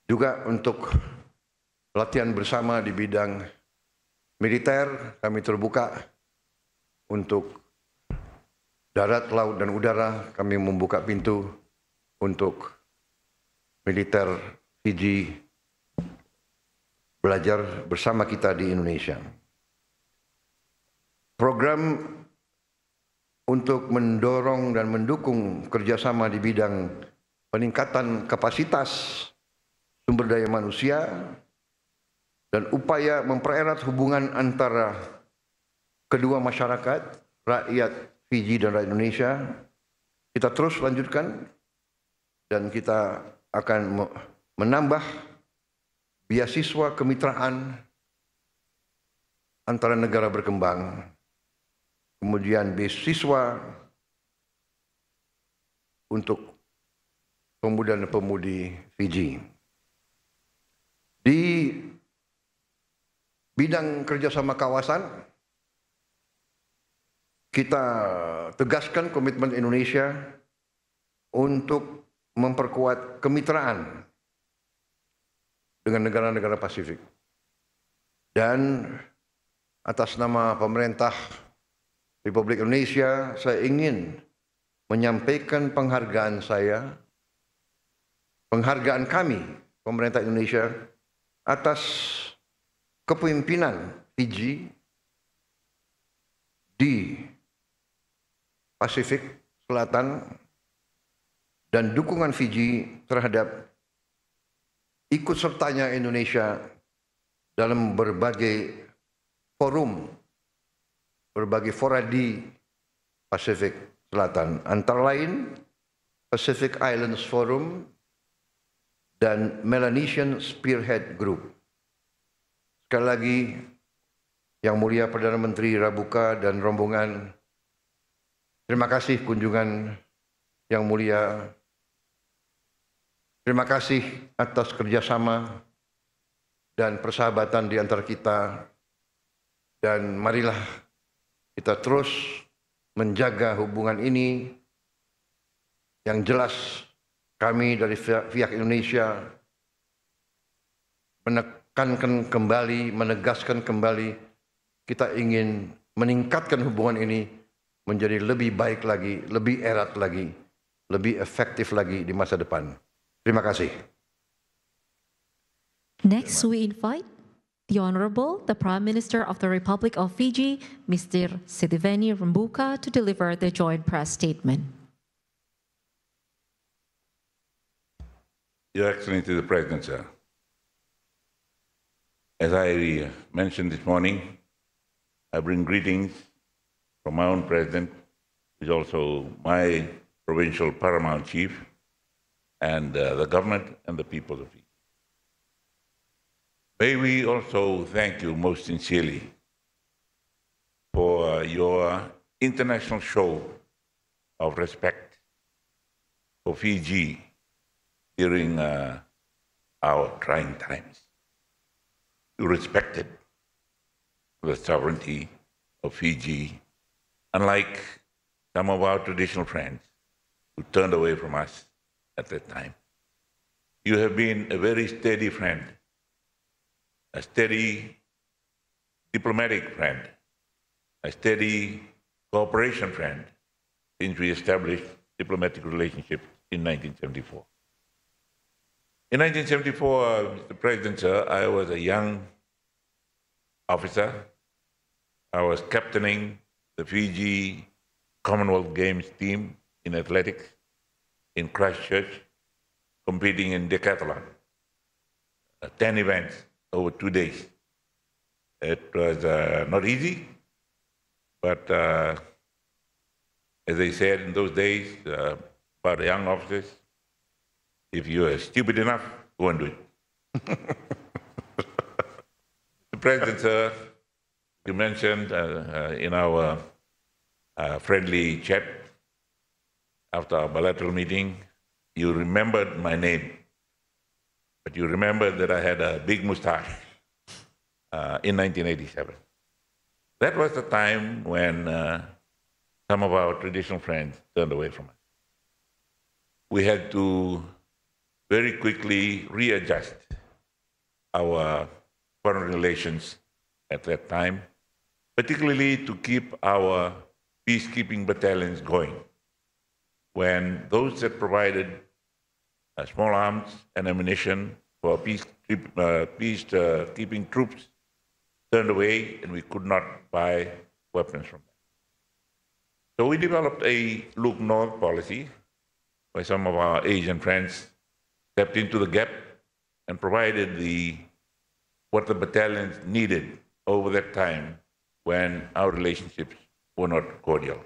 Juga untuk latihan bersama di bidang militer, kami terbuka untuk darat, laut, dan udara. Kami membuka pintu untuk militer Fiji belajar bersama kita di Indonesia. Program untuk mendorong dan mendukung kerjasama di bidang peningkatan kapasitas sumber daya manusia dan upaya mempererat hubungan antara kedua masyarakat, rakyat Fiji dan rakyat Indonesia, kita terus lanjutkan dan kita akan menambah beasiswa kemitraan antara negara berkembang, kemudian beasiswa untuk pemuda dan pemudi Fiji. Di bidang kerjasama kawasan, kita tegaskan komitmen Indonesia untuk memperkuat kemitraan dengan negara-negara Pasifik. Dan atas nama pemerintah Republik Indonesia, saya ingin menyampaikan penghargaan kami, pemerintah Indonesia, atas kepemimpinan Fiji di Pasifik Selatan dan dukungan Fiji terhadap ikut sertanya Indonesia dalam berbagai forum, berbagai fora di Pasifik Selatan, antara lain Pacific Islands Forum dan Melanesian Spearhead Group. Sekali lagi, Yang Mulia Perdana Menteri Rabuka dan rombongan, terima kasih kunjungan Yang Mulia. Terima kasih atas kerjasama dan persahabatan di antara kita. Dan marilah kita terus menjaga hubungan ini. Yang jelas kami dari pihak Indonesia menekankan kembali, menegaskan kembali, kita ingin meningkatkan hubungan ini menjadi lebih baik lagi, lebih erat lagi, lebih efektif lagi di masa depan. Terima kasih. Next, we invite the Honorable, the Prime Minister of the Republic of Fiji, Mr. Sitiveni Rabuka, to deliver the joint press statement. Your Excellency the President, sir. As I mentioned this morning, I bring greetings from my own President, who is also my provincial paramount chief, and the government and the people of Fiji. May we also thank you most sincerely for your international show of respect for Fiji during our trying times. You respected the sovereignty of Fiji, unlike some of our traditional friends who turned away from us at that time. You have been a very steady friend, a steady diplomatic friend, a steady cooperation friend since we established diplomatic relationships in 1974. In 1974, Mr. President, sir, I was a young officer I was captaining the Fiji Commonwealth Games team in athletics in Christchurch, competing in decathlon. 10 events over 2 days. It was not easy, but as they said in those days about the young officers, if you are stupid enough, go and do it. The President, sir, you mentioned in our friendly chat after our bilateral meeting, you remembered my name, but you remembered that I had a big mustache in 1987. That was the time when some of our traditional friends turned away from us. We had to very quickly readjust our foreign relations at that time, particularly to keep our peacekeeping battalions going. When those that provided small arms and ammunition for peacekeeping troops turned away, and we could not buy weapons from them. So we developed a look north policy, where some of our Asian friends stepped into the gap and provided what the battalions needed over that time when our relationships were not cordial.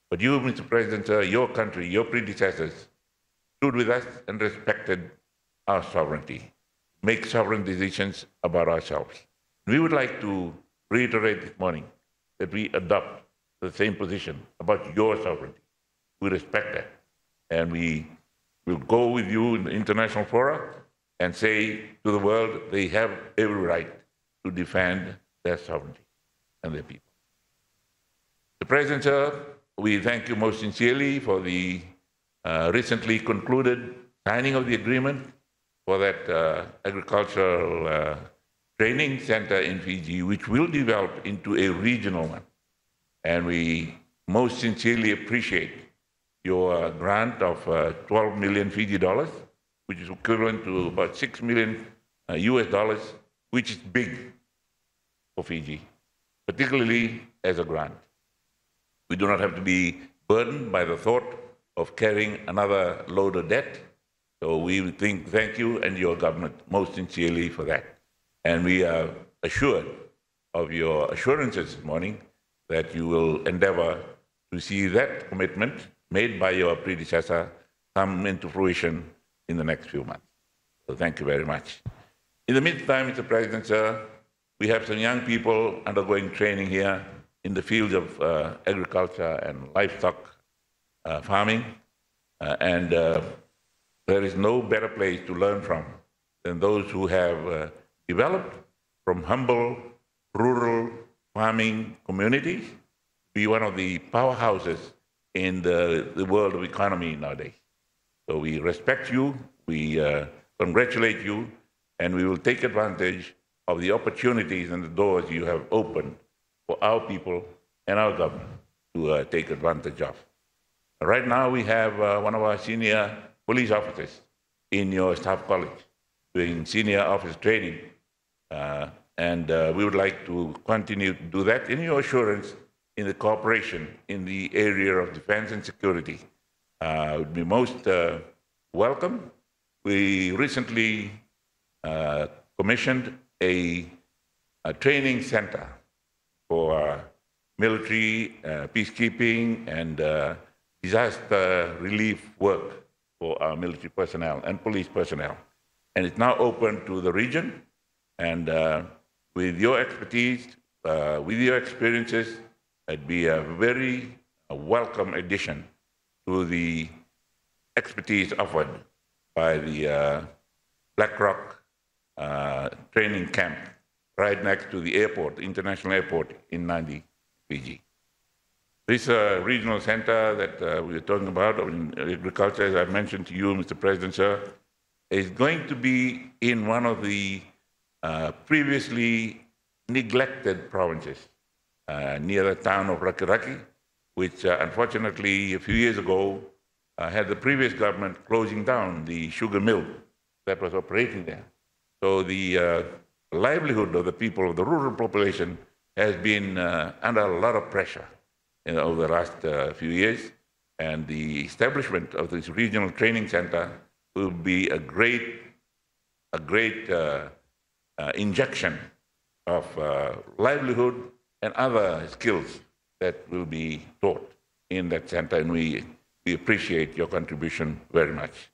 But you, Mr. President, your country, your predecessors stood with us and respected our sovereignty, make sovereign decisions about ourselves. We would like to reiterate this morning that we adopt the same position about your sovereignty. We respect that. And we will go with you in the international fora and say to the world they have every right to defend their sovereignty and their people. The President, sir, we thank you most sincerely for the recently concluded signing of the agreement for that agricultural training center in Fiji, which will develop into a regional one. And we most sincerely appreciate your grant of 12 million Fiji dollars, which is equivalent to about $6 million US dollars, which is big for Fiji, particularly as a grant. We do not have to be burdened by the thought of carrying another load of debt. So we thank you and your government most sincerely for that. And we are assured of your assurances this morning that you will endeavor to see that commitment made by your predecessor come into fruition in the next few months. So thank you very much. In the meantime, Mr. President, sir, we have some young people undergoing training here in the fields of agriculture and livestock farming. And there is no better place to learn from than those who have developed from humble rural farming communities to be one of the powerhouses in the world of economy nowadays. So we respect you, we congratulate you, and we will take advantage of the opportunities and the doors you have opened for our people and our government to take advantage of. Right now we have one of our senior police officers in your staff college doing senior officer training, and we would like to continue to do that in your assurance in the cooperation in the area of defense and security. Would be most welcome. We recently commissioned a training center for military, peacekeeping, and disaster relief work for our military personnel and police personnel. And it's now open to the region. And with your expertise, with your experiences, it'd be a very welcome addition to the expertise offered by the Black Rock training camp right next to the airport, international airport in Nadi, Fiji. This regional center that we are talking about in agriculture, as I mentioned to you, Mr. President, sir, is going to be in one of the previously neglected provinces near the town of Rakiraki, which unfortunately a few years ago had the previous government closing down the sugar mill that was operating there. So the livelihood of the people of the rural population has been under a lot of pressure over the last few years, and the establishment of this regional training center will be a great injection of livelihood and other skills that will be taught in that center, and we appreciate your contribution very much.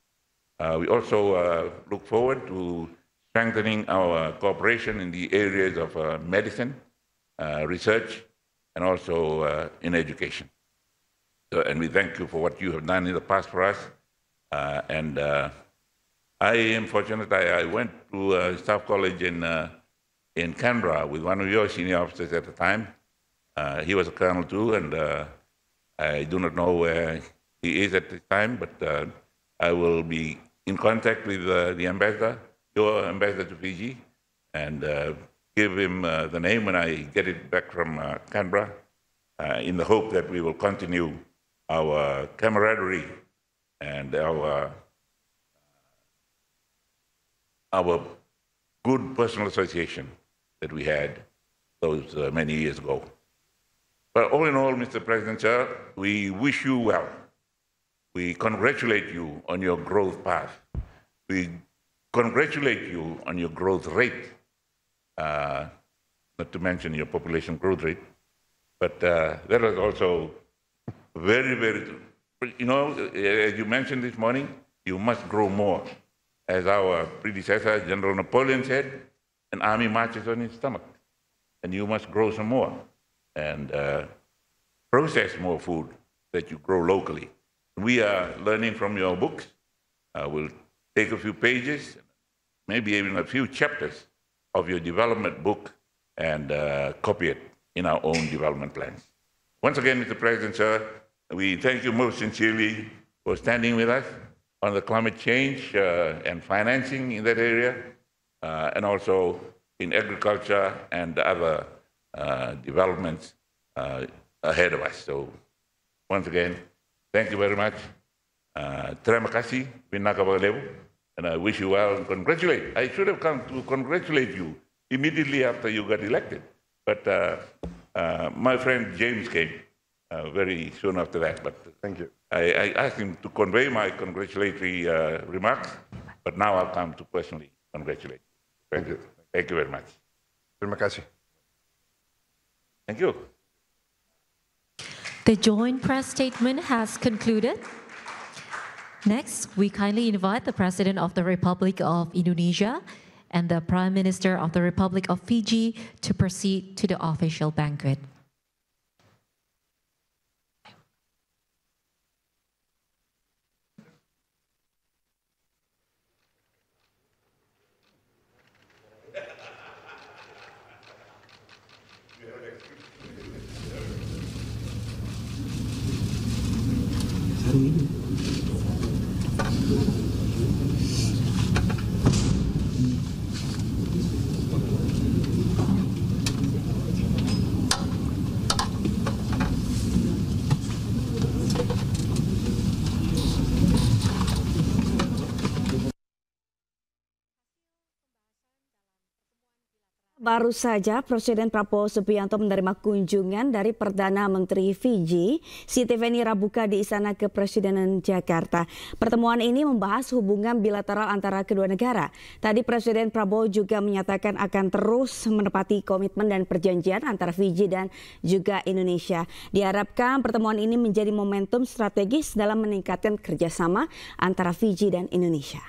We also look forward to strengthening our cooperation in the areas of medicine, research, and also in education. So, and we thank you for what you have done in the past for us. I am fortunate. I went to Staff College in Canberra with one of your senior officers at the time. He was a colonel too, and I do not know where he is at this time, but I will be in contact with the ambassador, your ambassador to Fiji, and give him the name when I get it back from Canberra, in the hope that we will continue our camaraderie and our good personal association that we had those many years ago. But all in all, Mr. President, sir, we wish you well. We congratulate you on your growth path. We congratulate you on your growth rate, not to mention your population growth rate. But that was also very, very, you know, as you mentioned this morning, you must grow more. As our predecessor, General Napoleon said, an army marches on its stomach, and you must grow some more and process more food that you grow locally. We are learning from your books. We'll take a few pages, maybe even a few chapters of your development book and copy it in our own development plans. Once again, Mr. President, sir, we thank you most sincerely for standing with us on the climate change and financing in that area, and also in agriculture and other developments ahead of us. So once again, thank you very much. Terima kasih, and I wish you well and congratulate. I should have come to congratulate you immediately after you got elected, but my friend James came very soon after that. But thank you. I asked him to convey my congratulatory remarks, but now I'll come to personally congratulate you. Thank you. Thank you very much. Terima kasih. Thank you. The joint press statement has concluded. Next, we kindly invite the President of the Republic of Indonesia and the Prime Minister of the Republic of Fiji to proceed to the official banquet. Baru saja Presiden Prabowo Subianto menerima kunjungan dari Perdana Menteri Fiji, Siti Veni Rabuka di Istana Kepresidenan Jakarta. Pertemuan ini membahas hubungan bilateral antara kedua negara. Tadi Presiden Prabowo juga menyatakan akan terus menepati komitmen dan perjanjian antara Fiji dan juga Indonesia. Diharapkan pertemuan ini menjadi momentum strategis dalam meningkatkan kerjasama antara Fiji dan Indonesia.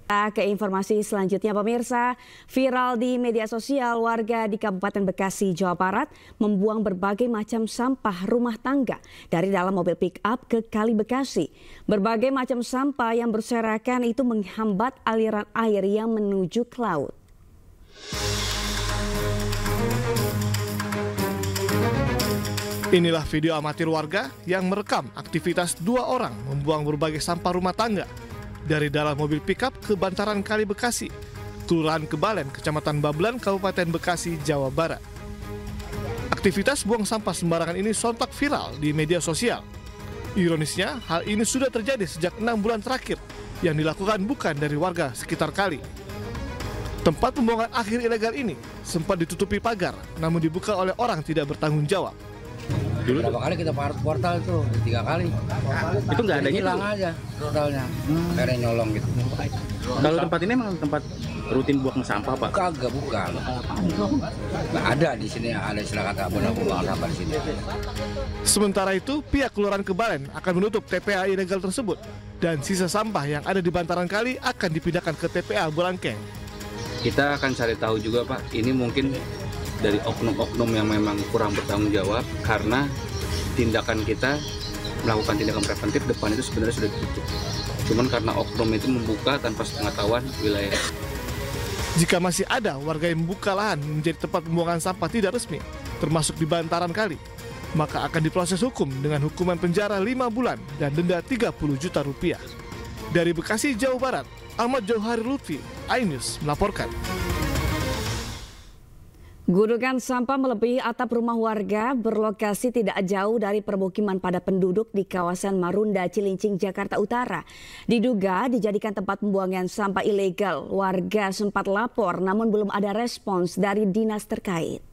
Ke informasi selanjutnya, pemirsa, viral di media sosial, warga di Kabupaten Bekasi, Jawa Barat membuang berbagai macam sampah rumah tangga dari dalam mobil pick-up ke Kali Bekasi. Berbagai macam sampah yang berserakan itu menghambat aliran air yang menuju ke laut. Inilah video amatir warga yang merekam aktivitas dua orang membuang berbagai sampah rumah tangga dari dalam mobil pickup ke bantaran Kali Bekasi, Kelurahan Kebalen, Kecamatan Babelan, Kabupaten Bekasi, Jawa Barat. Aktivitas buang sampah sembarangan ini sontak viral di media sosial. Ironisnya, hal ini sudah terjadi sejak 6 bulan terakhir yang dilakukan bukan dari warga sekitar kali. Tempat pembuangan akhir ilegal ini sempat ditutupi pagar, namun dibuka oleh orang tidak bertanggung jawab. Berapa kali kita portal tuh? 3 kali. Itu nggak ada hilang aja totalnya. Kayak nyolong gitu. Kalau tempat ini memang tempat rutin buang sampah, Pak? Kagak, bukan. Nggak ada di sini, ada istilah kata benar buang sampah di sini. Sementara itu, pihak Kelurahan Kebalen akan menutup TPA ilegal tersebut dan sisa sampah yang ada di bantaran kali akan dipindahkan ke TPA Burangkeng. Kita akan cari tahu juga, Pak. Ini mungkin dari oknum-oknum yang memang kurang bertanggung jawab karena tindakan kita melakukan tindakan preventif depan itu sebenarnya sudah ditutup. Cuman karena oknum itu membuka tanpa sepengetahuan wilayah. Jika masih ada warga yang membuka lahan menjadi tempat pembuangan sampah tidak resmi, termasuk di bantaran kali, maka akan diproses hukum dengan hukuman penjara 5 bulan dan denda 30 juta rupiah. Dari Bekasi, Jawa Barat, Ahmad Jauhari Lutfi, iNews melaporkan. Gunungan sampah melebihi atap rumah warga berlokasi tidak jauh dari permukiman padat penduduk di kawasan Marunda, Cilincing, Jakarta Utara. Diduga dijadikan tempat pembuangan sampah ilegal. Warga sempat lapor namun belum ada respons dari dinas terkait.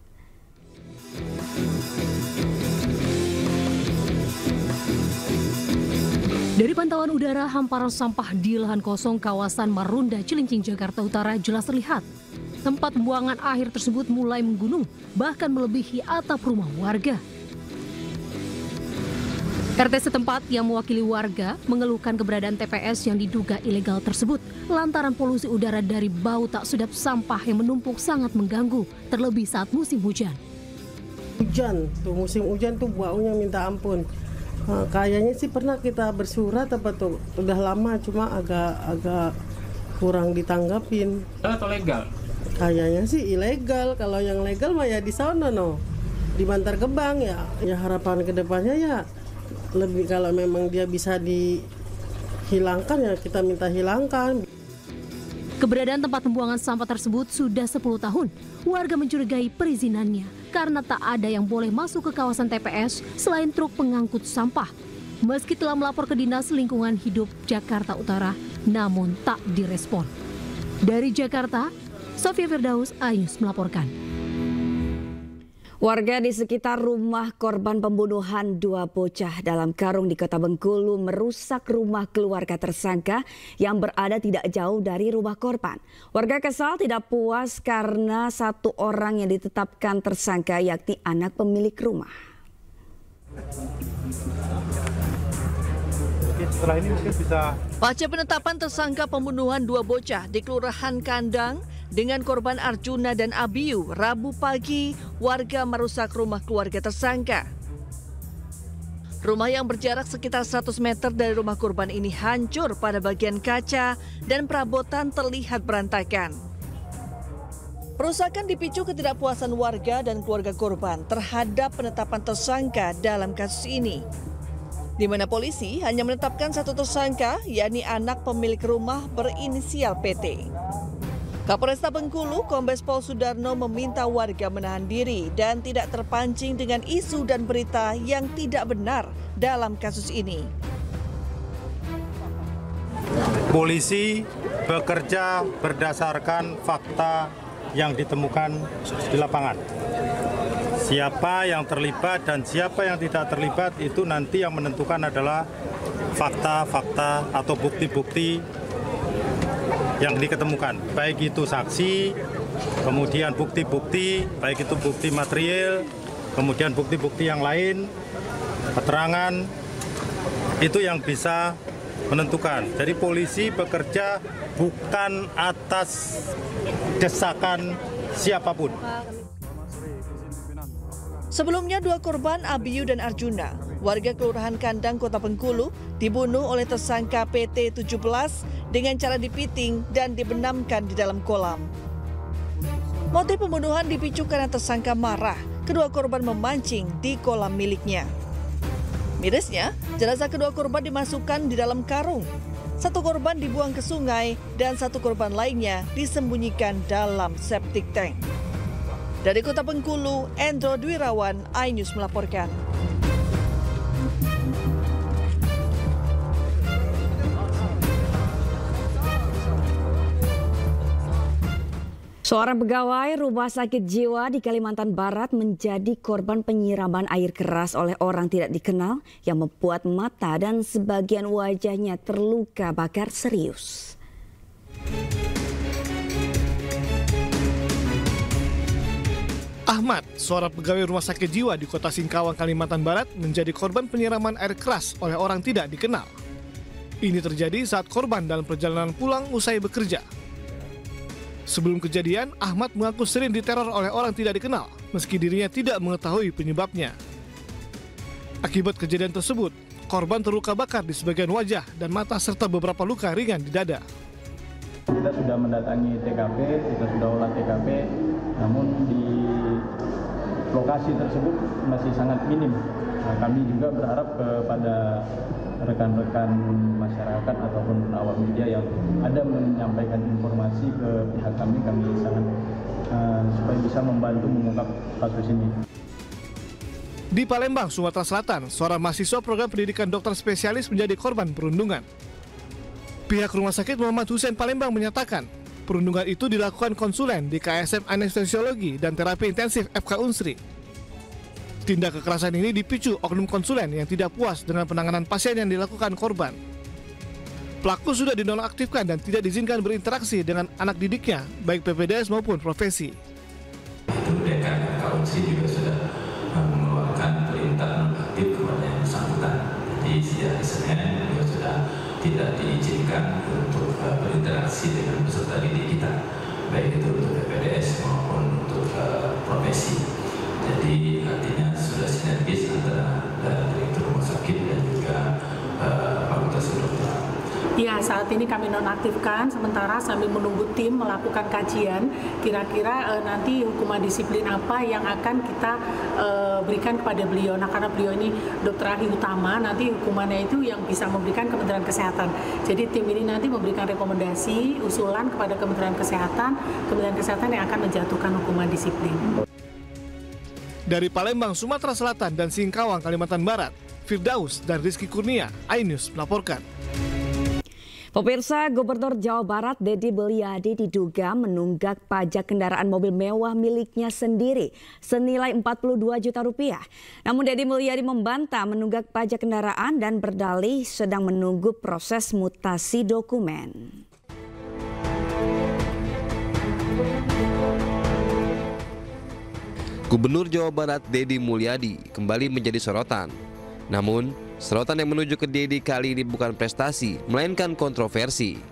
Dari pantauan udara, hamparan sampah di lahan kosong kawasan Marunda, Cilincing, Jakarta Utara jelas terlihat. Tempat pembuangan akhir tersebut mulai menggunung, bahkan melebihi atap rumah warga. RT setempat yang mewakili warga mengeluhkan keberadaan TPS yang diduga ilegal tersebut lantaran polusi udara dari bau tak sedap sampah yang menumpuk sangat mengganggu, terlebih saat musim hujan. Musim hujan tuh baunya minta ampun. Kayaknya sih pernah kita bersurat apa tuh, udah lama cuma agak kurang ditanggapin. Atau legal? Kayaknya sih ilegal. Kalau yang legal mah ya di sana di Bantar Gebang ya harapan kedepannya ya lebih, kalau memang dia bisa dihilangkan ya kita minta hilangkan. Keberadaan tempat pembuangan sampah tersebut sudah 10 tahun. Warga mencurigai perizinannya karena tak ada yang boleh masuk ke kawasan TPS selain truk pengangkut sampah. Meski telah melapor ke Dinas Lingkungan Hidup Jakarta Utara, namun tak direspon. Dari Jakarta, Sofia Firdaus, iNews melaporkan. Warga di sekitar rumah korban pembunuhan 2 bocah dalam karung di Kota Bengkulu merusak rumah keluarga tersangka yang berada tidak jauh dari rumah korban. Warga kesal tidak puas karena 1 orang yang ditetapkan tersangka yakni anak pemilik rumah. Setelah ini mungkin bisa. Pasca penetapan tersangka pembunuhan 2 bocah di Kelurahan Kandang dengan korban Arjuna dan Abiyu, Rabu pagi warga merusak rumah keluarga tersangka. Rumah yang berjarak sekitar 100 meter dari rumah korban ini hancur pada bagian kaca dan perabotan terlihat berantakan. Perusakan dipicu ketidakpuasan warga dan keluarga korban terhadap penetapan tersangka dalam kasus ini, di mana polisi hanya menetapkan 1 tersangka, yakni anak pemilik rumah berinisial PT. Kapolresta Bengkulu, Kombes Pol Sudarno meminta warga menahan diri dan tidak terpancing dengan isu dan berita yang tidak benar dalam kasus ini. Polisi bekerja berdasarkan fakta yang ditemukan di lapangan. Siapa yang terlibat dan siapa yang tidak terlibat itu nanti yang menentukan adalah fakta-fakta atau bukti-bukti yang diketemukan, baik itu saksi, kemudian bukti-bukti, baik itu bukti material, kemudian bukti-bukti yang lain, keterangan, itu yang bisa menentukan. Jadi polisi bekerja bukan atas desakan siapapun. Sebelumnya 2 korban Abiyu dan Arjuna, warga Kelurahan Kandang, Kota Bengkulu, dibunuh oleh tersangka PT 17 dengan cara dipiting dan dibenamkan di dalam kolam. Motif pembunuhan dipicu karena tersangka marah kedua korban memancing di kolam miliknya. Mirisnya, jenazah kedua korban dimasukkan di dalam karung. 1 korban dibuang ke sungai dan 1 korban lainnya disembunyikan dalam septic tank. Dari Kota Bengkulu, Endro Dwirawan, iNews melaporkan. Seorang pegawai rumah sakit jiwa di Kalimantan Barat menjadi korban penyiraman air keras oleh orang tidak dikenal yang membuat mata dan sebagian wajahnya terluka bakar serius. Ahmad, seorang pegawai rumah sakit jiwa di Kota Singkawang, Kalimantan Barat, menjadi korban penyiraman air keras oleh orang tidak dikenal. Ini terjadi saat korban dalam perjalanan pulang usai bekerja. Sebelum kejadian, Ahmad mengaku sering diteror oleh orang tidak dikenal, meski dirinya tidak mengetahui penyebabnya. Akibat kejadian tersebut, korban terluka bakar di sebagian wajah dan mata serta beberapa luka ringan di dada. Kita sudah mendatangi TKP, kita sudah olah TKP, namun di lokasi tersebut masih sangat minim. Nah, kami juga berharap kepada rekan-rekan masyarakat ataupun awak media yang ada menyampaikan informasi ke pihak kami sangat supaya bisa membantu mengungkap kasus ini. Di Palembang, Sumatera Selatan, seorang mahasiswa program pendidikan dokter spesialis menjadi korban perundungan. Pihak Rumah Sakit Muhammad Hussein Palembang menyatakan, perundungan itu dilakukan konsulen di KSM Anestesiologi dan Terapi Intensif FK Unsri. Tindak kekerasan ini dipicu oknum konsulen yang tidak puas dengan penanganan pasien yang dilakukan korban. Pelaku sudah dinonaktifkan dan tidak diizinkan berinteraksi dengan anak didiknya, baik PPDS maupun profesi. Itu Dekan FK Unsri juga sudah mengeluarkan perintah nonaktif kepada yang bersangkutan. Jadi sejak Senin juga sudah tidak diizinkan untuk berinteraksi dengan peserta didik kita, baik itu untuk PPDS maupun untuk profesi. Jadi artinya sudah sinergis antara direktur rumah sakit dan juga fakultas kedokteran. Ya, saat ini kami nonaktifkan sementara sambil menunggu tim melakukan kajian kira-kira nanti hukuman disiplin apa yang akan kita berikan kepada beliau. Nah, karena beliau ini dokter ahli utama, nanti hukumannya itu yang bisa memberikan Kementerian Kesehatan. Jadi tim ini nanti memberikan rekomendasi, usulan kepada Kementerian Kesehatan yang akan menjatuhkan hukuman disiplin. Dari Palembang, Sumatera Selatan dan Singkawang, Kalimantan Barat, Firdaus dan Rizky Kurnia, iNews melaporkan. Pemirsa, Gubernur Jawa Barat Deddy Mulyadi diduga menunggak pajak kendaraan mobil mewah miliknya sendiri senilai 42 juta rupiah. Namun Deddy Mulyadi membantah menunggak pajak kendaraan dan berdalih sedang menunggu proses mutasi dokumen. Gubernur Jawa Barat Deddy Mulyadi kembali menjadi sorotan. Namun, sorotan yang menuju ke Deddy kali ini bukan prestasi, melainkan kontroversi.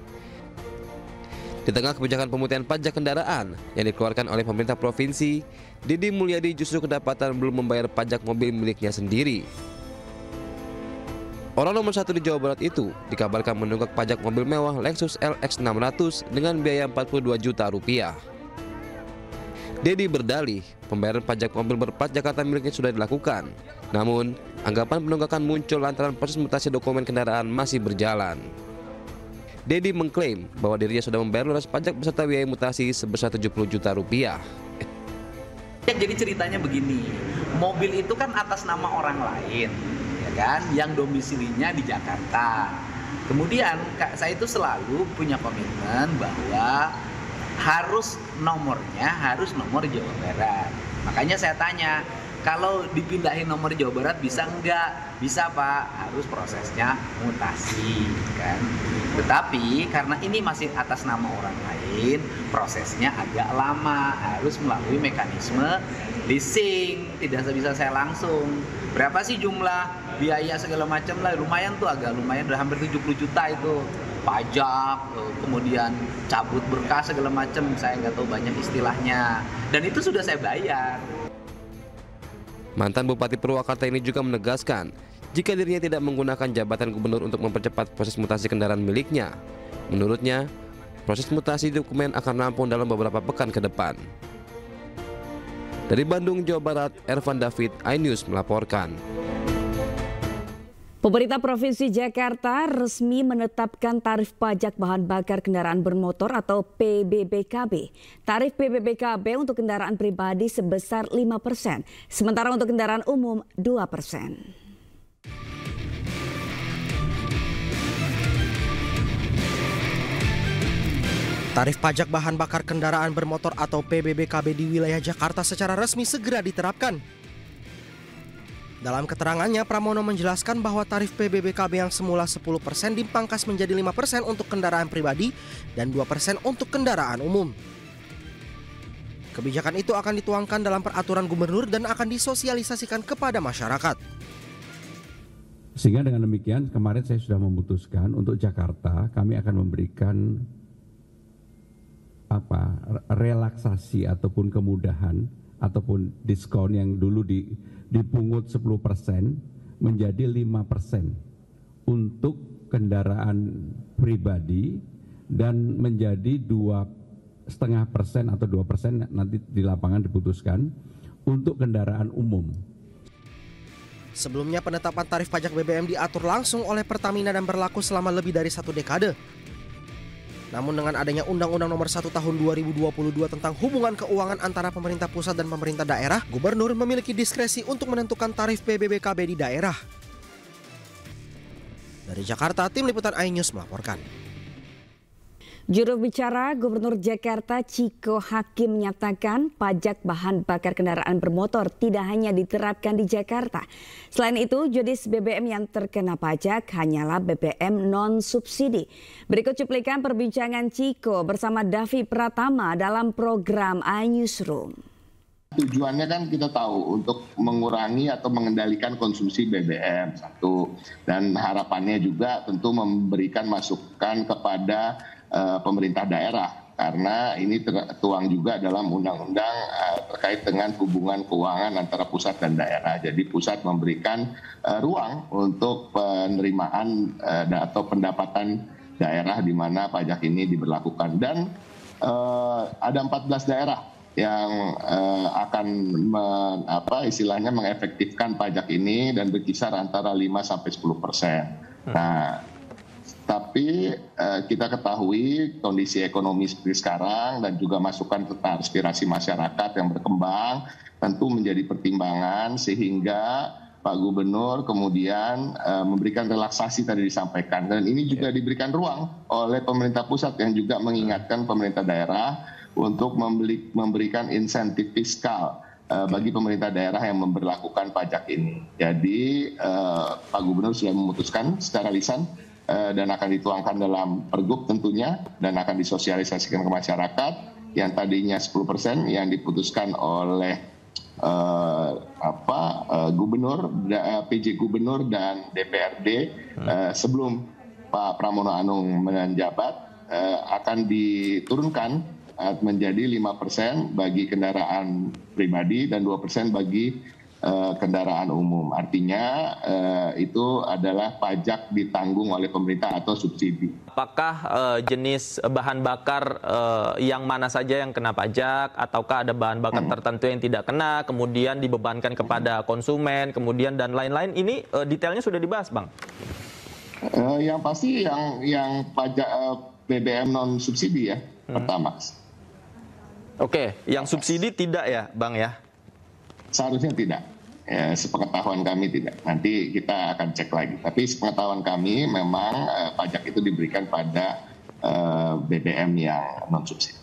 Di tengah kebijakan pemutihan pajak kendaraan yang dikeluarkan oleh pemerintah provinsi, Deddy Mulyadi justru kedapatan belum membayar pajak mobil miliknya sendiri. Orang nomor 1 di Jawa Barat itu dikabarkan menunggak pajak mobil mewah Lexus LX 600 dengan biaya 42 juta rupiah. Deddy berdalih, pembayaran pajak mobil berplat Jakarta miliknya sudah dilakukan. Namun, anggapan penunggakan muncul lantaran proses mutasi dokumen kendaraan masih berjalan. Deddy mengklaim bahwa dirinya sudah membayar lunas pajak beserta biaya mutasi sebesar 70 juta rupiah. Jadi ceritanya begini, mobil itu kan atas nama orang lain, ya kan, yang domisilinya di Jakarta. Kemudian saya itu selalu punya komitmen bahwa harus nomornya harus nomor Jawa Barat. Makanya saya tanya, kalau dipindahin nomor Jawa Barat bisa enggak? Bisa Pak, harus prosesnya mutasi kan. Tetapi karena ini masih atas nama orang lain, prosesnya agak lama, harus melalui mekanisme leasing, tidak bisa saya langsung. Berapa sih jumlah biaya segala macam lah, lumayan tuh, agak lumayan, udah hampir 70 juta itu. Pajak, kemudian cabut berkas segala macam, saya nggak tahu banyak istilahnya, dan itu sudah saya bayar. Mantan Bupati Purwakarta ini juga menegaskan jika dirinya tidak menggunakan jabatan gubernur untuk mempercepat proses mutasi kendaraan miliknya. Menurutnya, proses mutasi dokumen akan rampung dalam beberapa pekan ke depan. Dari Bandung, Jawa Barat, Ervan David, iNews melaporkan. Pemerintah Provinsi Jakarta resmi menetapkan tarif pajak bahan bakar kendaraan bermotor atau PBBKB. Tarif PBBKB untuk kendaraan pribadi sebesar 5%, sementara untuk kendaraan umum 2%. Tarif pajak bahan bakar kendaraan bermotor atau PBBKB di wilayah Jakarta secara resmi segera diterapkan. Dalam keterangannya, Pramono menjelaskan bahwa tarif PBBKB yang semula 10% dipangkas menjadi 5% untuk kendaraan pribadi dan 2% untuk kendaraan umum. Kebijakan itu akan dituangkan dalam peraturan gubernur dan akan disosialisasikan kepada masyarakat. Sehingga dengan demikian kemarin saya sudah memutuskan untuk Jakarta kami akan memberikan relaksasi ataupun kemudahan ataupun diskon yang dulu dipungut 10% menjadi 5% untuk kendaraan pribadi dan menjadi 2,5% atau 2% nanti di lapangan diputuskan untuk kendaraan umum. Sebelumnya penetapan tarif pajak BBM diatur langsung oleh Pertamina dan berlaku selama lebih dari 1 dekade. Namun dengan adanya Undang-Undang Nomor 1 Tahun 2022 tentang hubungan keuangan antara pemerintah pusat dan pemerintah daerah, gubernur memiliki diskresi untuk menentukan tarif PBBKB di daerah. Dari Jakarta, Tim Liputan iNews melaporkan. Juru bicara Gubernur Jakarta Chiko Hakim menyatakan pajak bahan bakar kendaraan bermotor tidak hanya diterapkan di Jakarta. Selain itu, jenis BBM yang terkena pajak hanyalah BBM non-subsidi. Berikut cuplikan perbincangan Chiko bersama Davi Pratama dalam program iNewsroom. Tujuannya kan kita tahu untuk mengurangi atau mengendalikan konsumsi BBM satu, dan harapannya juga tentu memberikan masukan kepada pemerintah daerah karena ini tertuang juga dalam undang-undang terkait dengan hubungan keuangan antara pusat dan daerah. Jadi pusat memberikan ruang untuk penerimaan atau pendapatan daerah di mana pajak ini diberlakukan, dan ada 14 daerah yang akan istilahnya mengefektifkan pajak ini dan berkisar antara 5-10%. Nah, tapi kita ketahui kondisi ekonomi seperti sekarang dan juga masukan tentang aspirasi masyarakat yang berkembang tentu menjadi pertimbangan sehingga Pak Gubernur kemudian memberikan relaksasi tadi disampaikan, dan ini juga diberikan ruang oleh pemerintah pusat yang juga mengingatkan pemerintah daerah untuk memberikan insentif fiskal bagi pemerintah daerah yang memberlakukan pajak ini. Jadi Pak Gubernur sudah memutuskan secara lisan dan akan dituangkan dalam pergub tentunya dan akan disosialisasikan ke masyarakat yang tadinya 10% yang diputuskan oleh Gubernur, PJ Gubernur dan DPRD sebelum Pak Pramono Anung menjabat akan diturunkan menjadi 5% bagi kendaraan pribadi dan 2% bagi kendaraan umum. Artinya itu adalah pajak ditanggung oleh pemerintah atau subsidi. Apakah jenis bahan bakar yang mana saja yang kena pajak, ataukah ada bahan bakar tertentu yang tidak kena, kemudian dibebankan kepada konsumen, kemudian dan lain-lain? Ini detailnya sudah dibahas, Bang? Yang pasti yang pajak BBM non subsidi ya, Pertamax. Oke, yang subsidi tidak ya, Bang ya? Seharusnya tidak. Ya, sepengetahuan kami tidak. Nanti kita akan cek lagi. Tapi sepengetahuan kami memang pajak itu diberikan pada BBM yang non subsidi.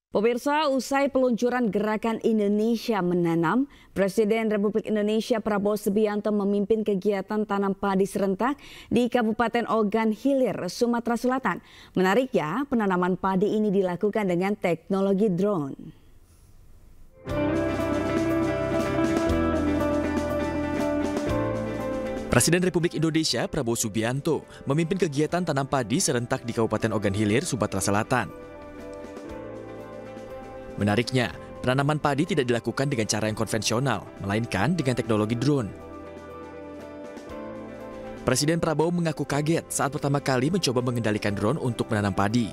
Pemirsa, usai peluncuran Gerakan Indonesia Menanam, Presiden Republik Indonesia Prabowo Subianto memimpin kegiatan tanam padi serentak di Kabupaten Ogan Hilir, Sumatera Selatan. Menariknya, penanaman padi ini dilakukan dengan teknologi drone. Presiden Republik Indonesia Prabowo Subianto memimpin kegiatan tanam padi serentak di Kabupaten Ogan Hilir, Sumatera Selatan. Menariknya, penanaman padi tidak dilakukan dengan cara yang konvensional, melainkan dengan teknologi drone. Presiden Prabowo mengaku kaget saat pertama kali mencoba mengendalikan drone untuk menanam padi.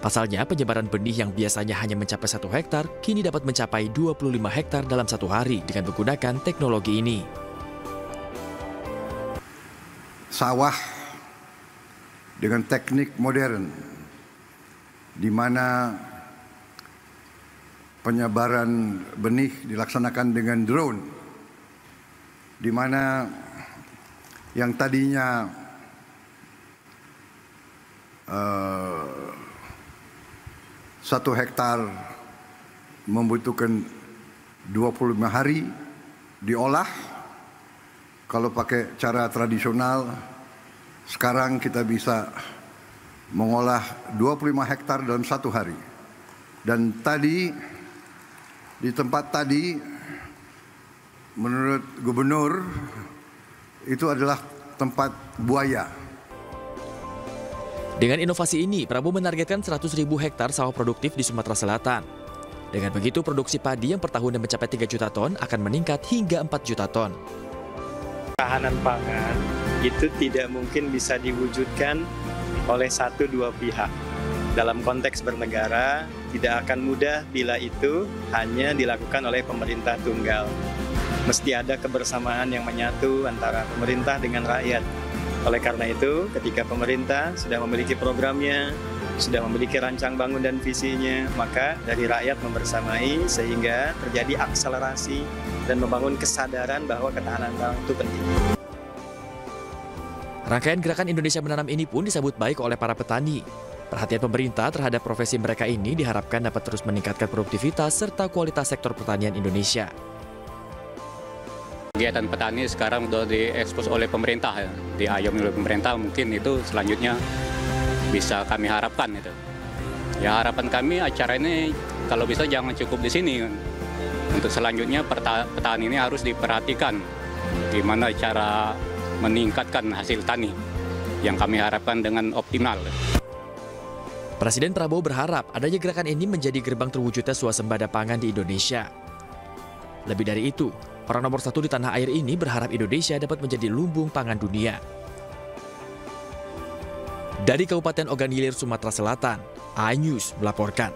Pasalnya, penyebaran benih yang biasanya hanya mencapai 1 hektar, kini dapat mencapai 25 hektar dalam 1 hari dengan menggunakan teknologi ini. Sawah dengan teknik modern, di mana penyebaran benih dilaksanakan dengan drone, di mana yang tadinya 1 hektar membutuhkan 25 hari diolah. Kalau pakai cara tradisional, sekarang kita bisa mengolah 25 hektar dalam 1 hari. Dan tadi, di tempat tadi, menurut gubernur, itu adalah tempat buaya. Dengan inovasi ini, Prabowo menargetkan 100.000 hektar sawah produktif di Sumatera Selatan. Dengan begitu, produksi padi yang per tahunnya mencapai 3 juta ton akan meningkat hingga 4 juta ton. Ketahanan pangan itu tidak mungkin bisa diwujudkan oleh 1-2 pihak. Dalam konteks bernegara, tidak akan mudah bila itu hanya dilakukan oleh pemerintah tunggal. Mesti ada kebersamaan yang menyatu antara pemerintah dengan rakyat. Oleh karena itu, ketika pemerintah sudah memiliki programnya, sudah memiliki rancang bangun dan visinya, maka dari rakyat membersamai sehingga terjadi akselerasi dan membangun kesadaran bahwa ketahanan pangan itu penting. Rangkaian gerakan Indonesia Menanam ini pun disambut baik oleh para petani. Perhatian pemerintah terhadap profesi mereka ini diharapkan dapat terus meningkatkan produktivitas serta kualitas sektor pertanian Indonesia. Kegiatan petani sekarang sudah diekspos oleh pemerintah, ya. Diayomi oleh pemerintah, mungkin itu selanjutnya bisa kami harapkan itu. Ya, harapan kami acara ini kalau bisa jangan cukup di sini. Untuk selanjutnya petani ini harus diperhatikan gimana cara meningkatkan hasil tani yang kami harapkan dengan optimal. Presiden Prabowo berharap adanya gerakan ini menjadi gerbang terwujudnya swasembada pangan di Indonesia. Lebih dari itu, orang nomor 1 di tanah air ini berharap Indonesia dapat menjadi lumbung pangan dunia. Dari Kabupaten Ogan Ilir, Sumatera Selatan, iNews melaporkan.